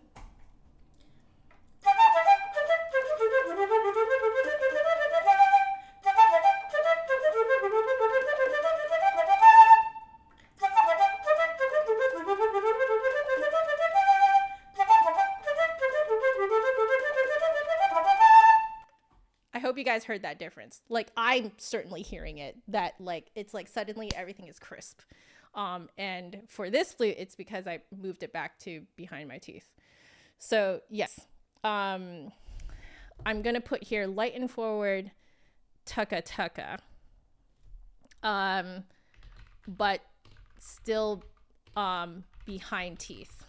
I hope you guys heard that difference. Like, I'm certainly hearing it, that like it's like suddenly everything is crisp. And for this flute, it's because I moved it back to behind my teeth. So yes, I'm gonna put here light and forward, tucka tucka, but still behind teeth,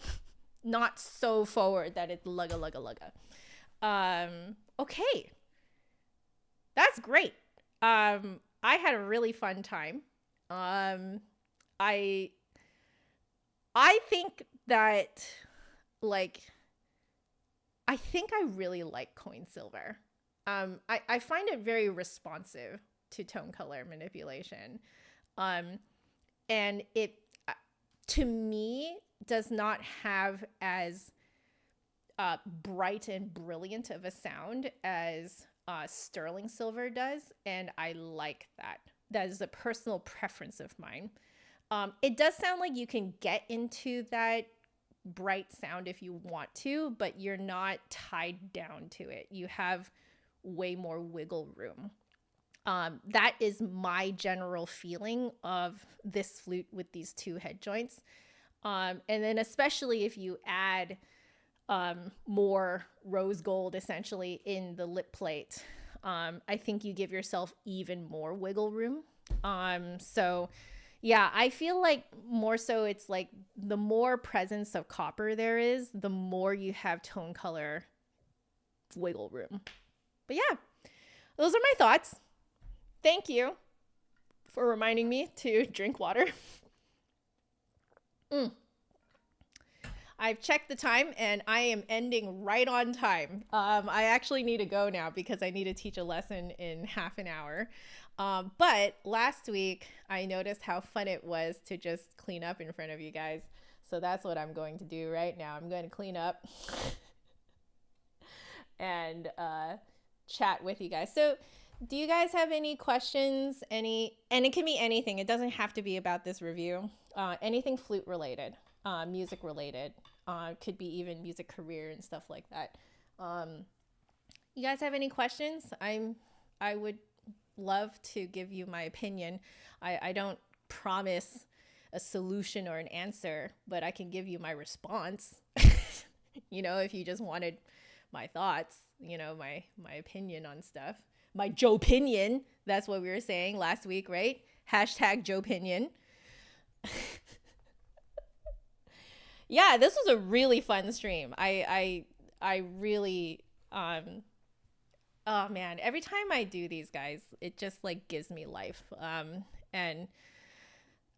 not so forward that it's lugga lugga lugga. Okay. That's great. I had a really fun time. I think that, like, I think I really like coin silver. I find it very responsive to tone color manipulation. And it, to me, does not have as bright and brilliant of a sound as sterling silver does, and I like that. That is a personal preference of mine. It does sound like you can get into that bright sound if you want to, but you're not tied down to it. You have way more wiggle room. That is my general feeling of this flute with these two head joints. And then especially if you add more rose gold essentially in the lip plate, I think you give yourself even more wiggle room. So yeah, I feel like more so it's like the more presence of copper there is, the more you have tone color wiggle room. But yeah, those are my thoughts. Thank you for reminding me to drink water. I've checked the time and I am ending right on time. I actually need to go now because I need to teach a lesson in half an hour. But last week I noticed how fun it was to just clean up in front of you guys. So that's what I'm going to do right now. I'm going to clean up and chat with you guys. So do you guys have any questions? And it can be anything. It doesn't have to be about this review. Anything flute related. Music related, could be even music career and stuff like that. You guys have any questions? I would love to give you my opinion. I don't promise a solution or an answer, but I can give you my response. You know, if you just wanted my thoughts, you know, my opinion on stuff, my Joe-pinion. That's what we were saying last week, right? Hashtag Joe-pinion. Yeah, this was a really fun stream. I really, oh man, every time I do these guys, it just like gives me life. And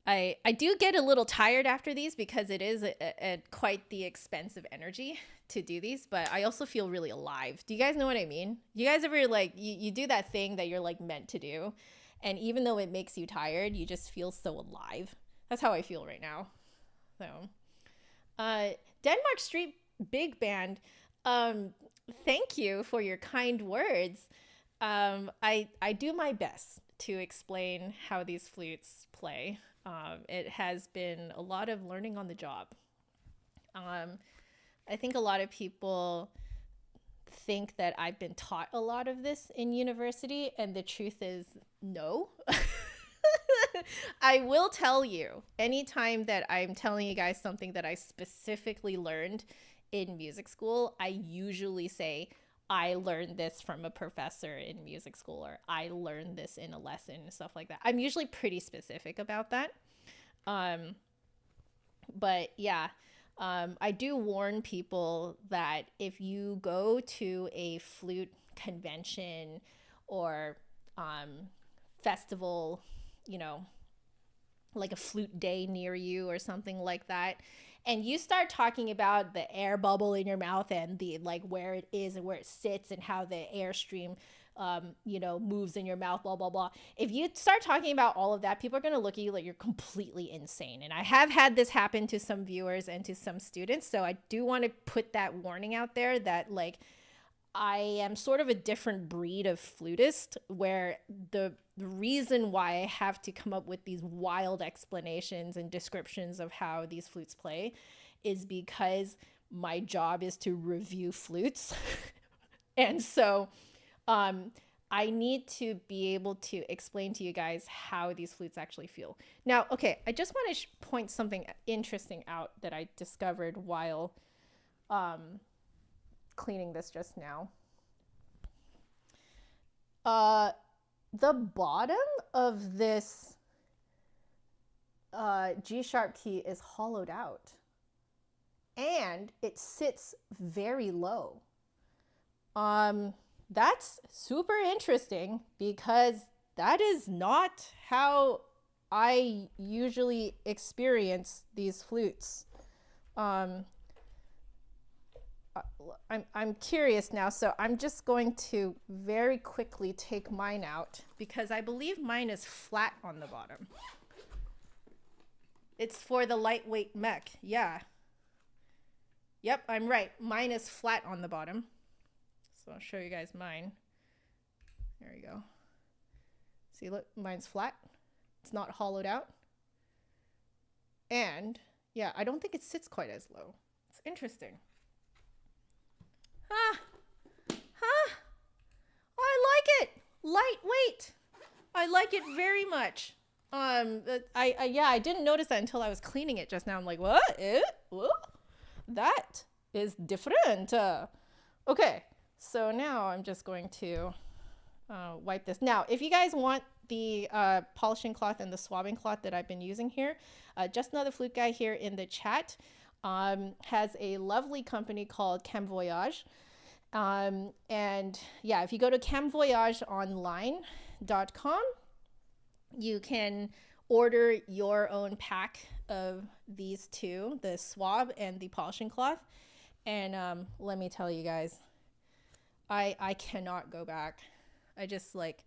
I do get a little tired after these because it is a quite the expensive energy to do these, but I also feel really alive. Do you guys know what I mean? You guys ever like, you do that thing that you're like meant to do, and even though it makes you tired, you just feel so alive? That's how I feel right now. So, Denmark Street Big Band, thank you for your kind words. I do my best to explain how these flutes play. It has been a lot of learning on the job. I think a lot of people think that I've been taught a lot of this in university, and the truth is no. I will tell you, anytime that I'm telling you guys something that I specifically learned in music school, I usually say, I learned this from a professor in music school, or I learned this in a lesson and stuff like that. I'm usually pretty specific about that. But yeah, I do warn people that if you go to a flute convention or festival, you know, like a flute day near you or something like that, and you start talking about the air bubble in your mouth and the like where it is and where it sits and how the airstream moves in your mouth, blah blah blah. If you start talking about all of that, people are going to look at you like you're completely insane. And I have had this happen to some viewers and to some students, so I do want to put that warning out there that like I am sort of a different breed of flutist, where the reason why I have to come up with these wild explanations and descriptions of how these flutes play is because my job is to review flutes. And so I need to be able to explain to you guys how these flutes actually feel. Now, okay, I just want to point something interesting out that I discovered while cleaning this just now. The bottom of this G sharp key is hollowed out, and it sits very low. That's super interesting because that is not how I usually experience these flutes. I'm curious now, so I'm just going to very quickly take mine out because I believe mine is flat on the bottom. It's for the lightweight mech, yeah. Yep, I'm right. Mine is flat on the bottom. So I'll show you guys mine. There you go. See, look, mine's flat. It's not hollowed out. And yeah, I don't think it sits quite as low. It's interesting. I like it. Lightweight. I like it very much. I didn't notice that until I was cleaning it just now. I'm like, what? That is different. Okay, so now I'm just going to wipe this. Now, if you guys want the polishing cloth and the swabbing cloth that I've been using here, Just Another Flute Guy here in the chat has a lovely company called Cam Voyage. And yeah, if you go to camvoyageonline.com, you can order your own pack of these two, the swab and the polishing cloth. And let me tell you guys, I cannot go back. I just like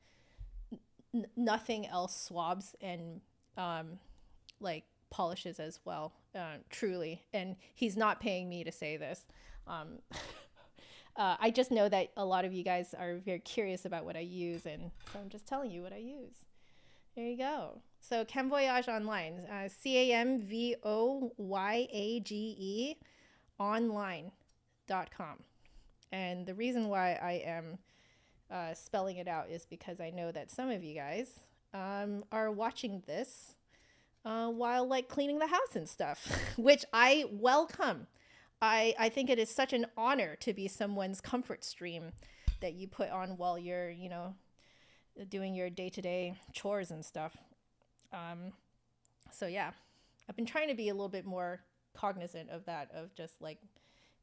nothing else swabs and like polishes as well, truly. And he's not paying me to say this. I just know that a lot of you guys are very curious about what I use, and so I'm just telling you what I use. There you go. So Cam Voyage Online, CAMVOYAGE online.com. And the reason why I am spelling it out is because I know that some of you guys are watching this while like cleaning the house and stuff, which I welcome. I think it is such an honor to be someone's comfort stream that you put on while you're, you know, doing your day-to-day chores and stuff. So yeah, I've been trying to be a little bit more cognizant of that, of just like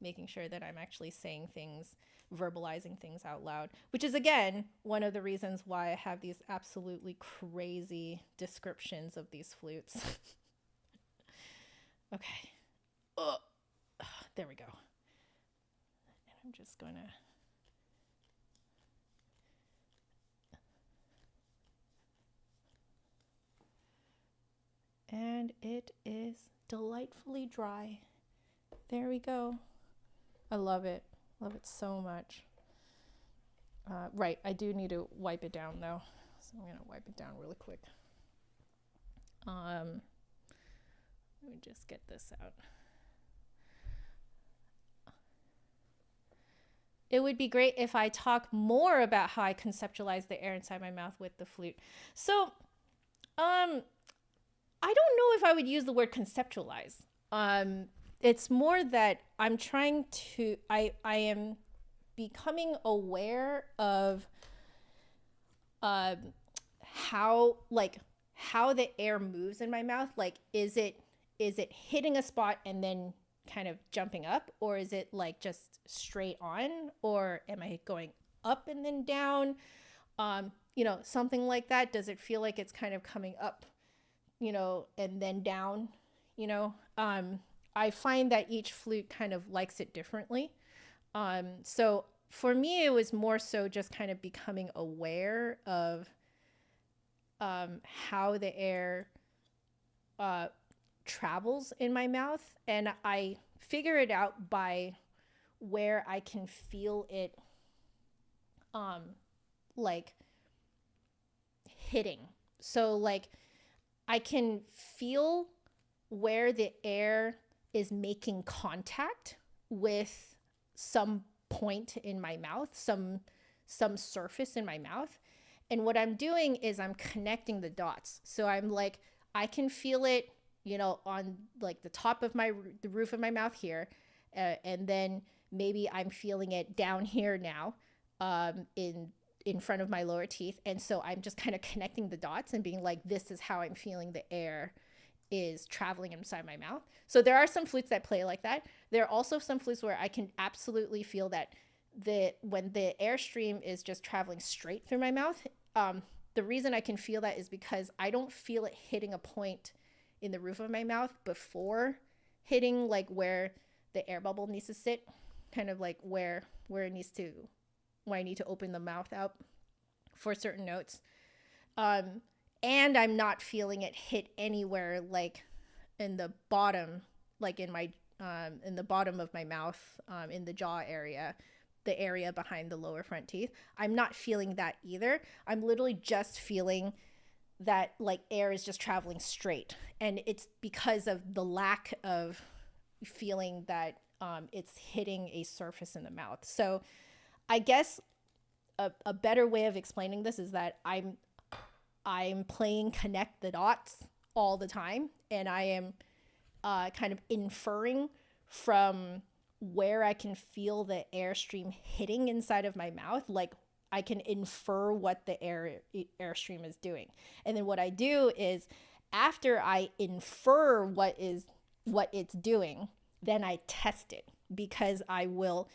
making sure that I'm actually saying things, verbalizing things out loud, which is again one of the reasons why I have these absolutely crazy descriptions of these flutes. Okay. There we go. I'm just going to. And it is delightfully dry. There we go. I love it. Love it so much. Right, I do need to wipe it down though. So I'm gonna wipe it down really quick. Let me just get this out. It would be great if I talk more about how I conceptualize the air inside my mouth with the flute. So, I don't know if I would use the word conceptualize. It's more that I'm trying to, I am becoming aware of how the air moves in my mouth. Like, is it hitting a spot and then kind of jumping up, or is it like just straight on, or am I going up and then down? You know, something like that. Does it feel like it's kind of coming up, you know, and then down, you know? I find that each flute kind of likes it differently. So for me, it was more so just kind of becoming aware of how the air travels in my mouth. And I figure it out by where I can feel it like hitting. So like I can feel where the air is making contact with some point in my mouth, some surface in my mouth. And what I'm doing is I'm connecting the dots. So I'm like, I can feel it, you know, on like the top of the roof of my mouth here. And then maybe I'm feeling it down here now, in front of my lower teeth. And so I'm just kind of connecting the dots and being like, this is how I'm feeling the air is traveling inside my mouth. So there are some flutes that play like that. There are also some flutes where I can absolutely feel that when the airstream is just traveling straight through my mouth, the reason I can feel that is because I don't feel it hitting a point in the roof of my mouth before hitting like where the air bubble needs to sit, kind of like where it needs to, where I need to open the mouth out for certain notes. And I'm not feeling it hit anywhere like in the bottom, like in the bottom of my mouth, in the jaw area, the area behind the lower front teeth. I'm not feeling that either. I'm literally just feeling that like air is just traveling straight. And it's because of the lack of feeling that it's hitting a surface in the mouth. So I guess a better way of explaining this is that I'm playing connect the dots all the time, and I am kind of inferring from where I can feel the airstream hitting inside of my mouth. Like I can infer what the airstream is doing. And then what I do is after I infer what it's doing, then I test it, because I will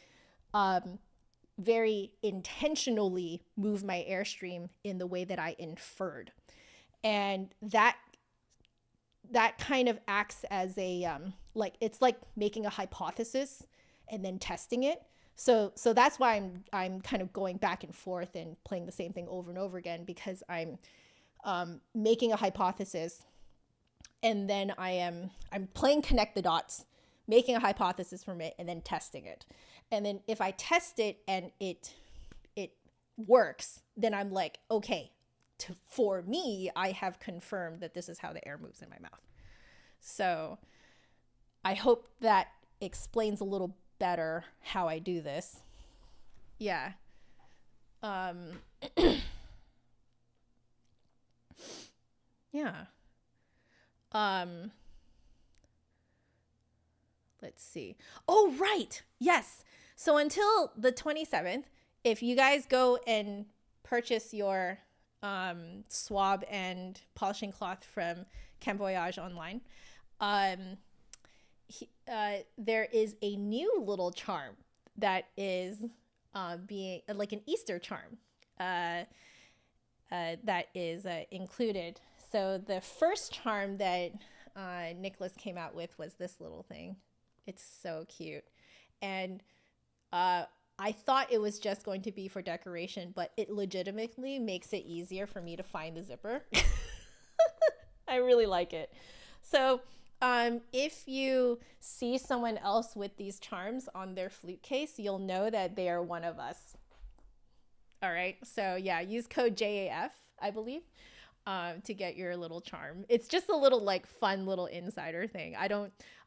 very intentionally move my airstream in the way that I inferred. And that kind of acts as a, like, it's like making a hypothesis and then testing it. So that's why I'm kind of going back and forth and playing the same thing over and over again, because I'm making a hypothesis, and then I'm playing connect the dots, making a hypothesis from it, and then testing it. And then if I test it and it works, then I'm like, okay, for me, I have confirmed that this is how the air moves in my mouth. So I hope that explains a little better how I do this. Yeah. Yeah. Let's see. Oh, right. Yes. So until the 27th, if you guys go and purchase your swab and polishing cloth from Cam Voyage online, there is a new little charm that is being like an Easter charm that is included. So the first charm that Nicholas came out with was this little thing. It's so cute. And I thought it was just going to be for decoration, but it legitimately makes it easier for me to find the zipper. I really like it. So if you see someone else with these charms on their flute case, you'll know that they are one of us. All right. So yeah, use code JAF, I believe, to get your little charm. It's just a little like fun little insider thing.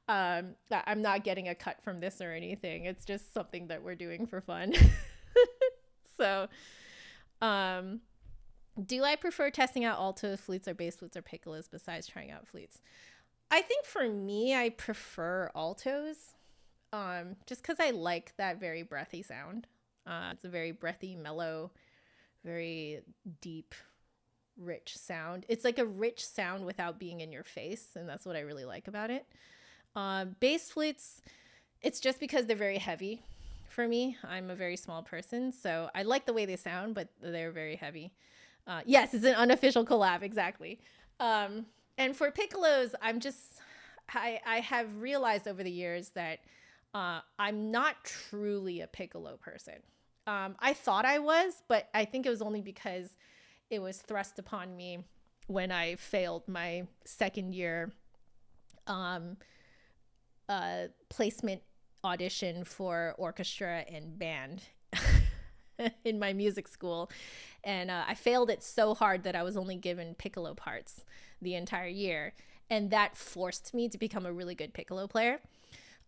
I'm not getting a cut from this or anything. It's just something that we're doing for fun. So, do I prefer testing out alto flutes or bass flutes or piccolos besides trying out flutes? I think for me, I prefer altos, just because I like that very breathy sound. It's a very breathy, mellow, very deep, rich sound. It's like a rich sound without being in your face, and that's what I really like about it. Bass flutes, it's just because they're very heavy for me. I'm a very small person, so I like the way they sound, but they're very heavy. Yes, it's an unofficial collab, exactly. And for piccolos, I have realized over the years that I'm not truly a piccolo person. I thought I was, but I think it was only because it was thrust upon me when I failed my second year placement audition for orchestra and band in my music school. And I failed it so hard that I was only given piccolo parts the entire year. And that forced me to become a really good piccolo player.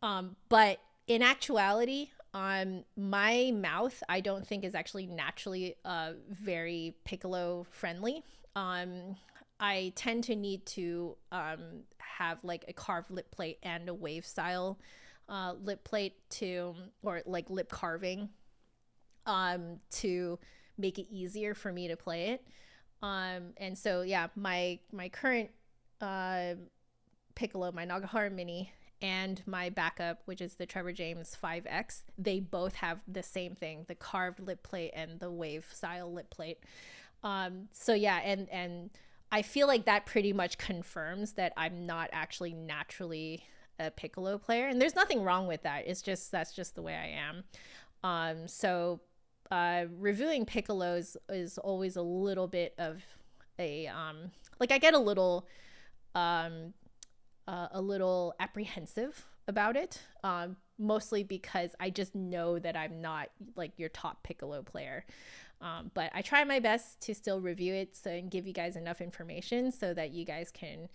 But in actuality, my mouth, I don't think is actually naturally very piccolo friendly. I tend to need to have like a carved lip plate and a wave style lip plate or like lip carving to make it easier for me to play it. And so, yeah, my current piccolo, my Nagog Mini, and my backup, which is the Trevor James 5X, they both have the same thing, the carved lip plate and the wave style lip plate. So yeah, and I feel like that pretty much confirms that I'm not actually naturally a piccolo player, and there's nothing wrong with that. It's just, that's just the way I am. So reviewing piccolos is always a little bit of a like I get a little apprehensive about it, mostly because I just know that I'm not like your top piccolo player. But I try my best to still review it and give you guys enough information so that you guys can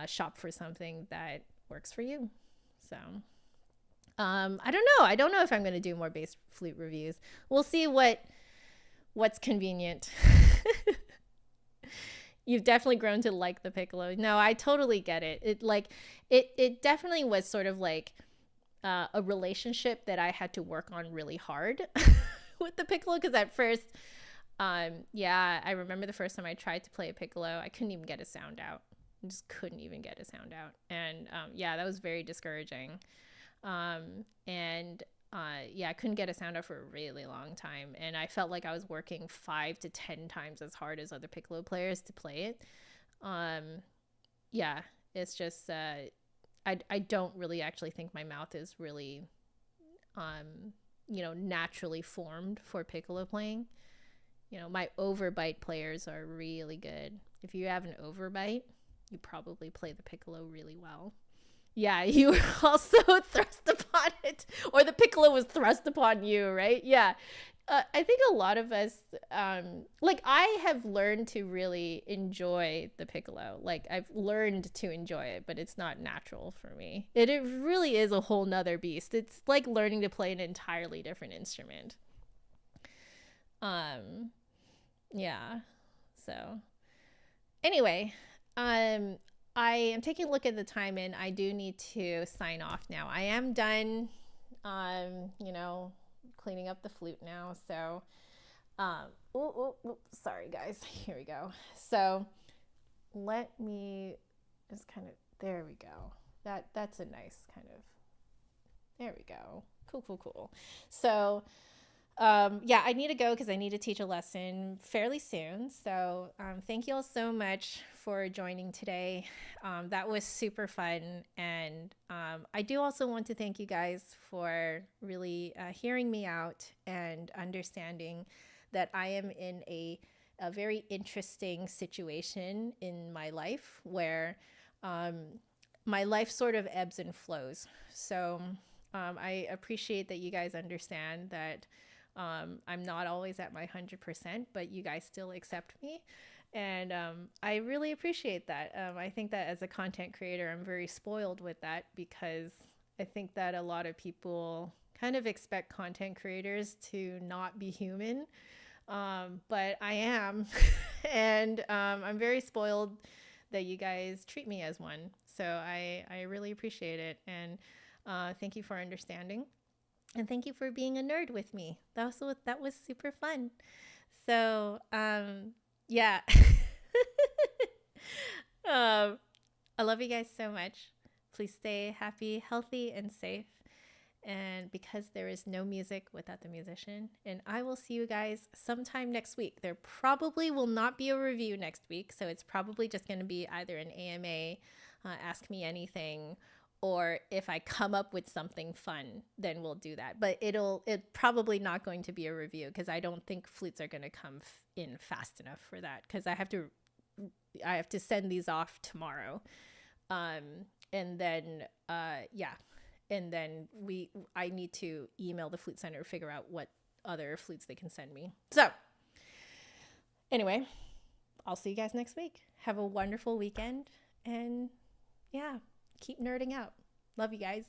shop for something that works for you. So I don't know. I don't know if I'm going to do more bass flute reviews. We'll see what's convenient. You've definitely grown to like the piccolo. No, I totally get it. It definitely was sort of like a relationship that I had to work on really hard with the piccolo, because at first, yeah, I remember the first time I tried to play a piccolo, I couldn't even get a sound out. I just couldn't even get a sound out. And yeah, that was very discouraging. Yeah, I couldn't get a sound out for a really long time, and I felt like I was working 5 to 10 times as hard as other piccolo players to play it. Yeah, it's just I don't really actually think my mouth is really naturally formed for piccolo playing. My overbite players are really good. If you have an overbite, you probably play the piccolo really well. Yeah, you were also thrust upon it, or the piccolo was thrust upon you, right? Yeah. I think a lot of us, like I have learned to really enjoy the piccolo. Like I've learned to enjoy it, but it's not natural for me. It really is a whole nother beast. It's like learning to play an entirely different instrument. Yeah. So anyway, I am taking a look at the time, and I do need to sign off now. I am done, cleaning up the flute now. So, sorry guys. Here we go. So let me just there we go. That's a nice there we go. Cool. So, yeah, I need to go because I need to teach a lesson fairly soon. So thank you all so much for for joining today. That was super fun. And I do also want to thank you guys for really hearing me out and understanding that I am in a very interesting situation in my life where my life sort of ebbs and flows. So I appreciate that you guys understand that I'm not always at my 100%, but you guys still accept me. And I really appreciate that. I think that as a content creator, I'm very spoiled with that because I think that a lot of people kind of expect content creators to not be human. But I am. And I'm very spoiled that you guys treat me as one. So I really appreciate it. And thank you for understanding. And thank you for being a nerd with me. That was super fun. So, yeah. I love you guys so much. Please stay happy, healthy, and safe. And because there is no music without the musician. And I will see you guys sometime next week. There probably will not be a review next week. So it's probably just going to be either an AMA, Ask Me Anything, or if I come up with something fun, then we'll do that. But it's probably not going to be a review because I don't think flutes are going to come in fast enough for that because I have to send these off tomorrow. And then, yeah. And then I need to email the Flute Center to figure out what other flutes they can send me. So anyway, I'll see you guys next week. Have a wonderful weekend. And yeah, keep nerding out. Love you guys.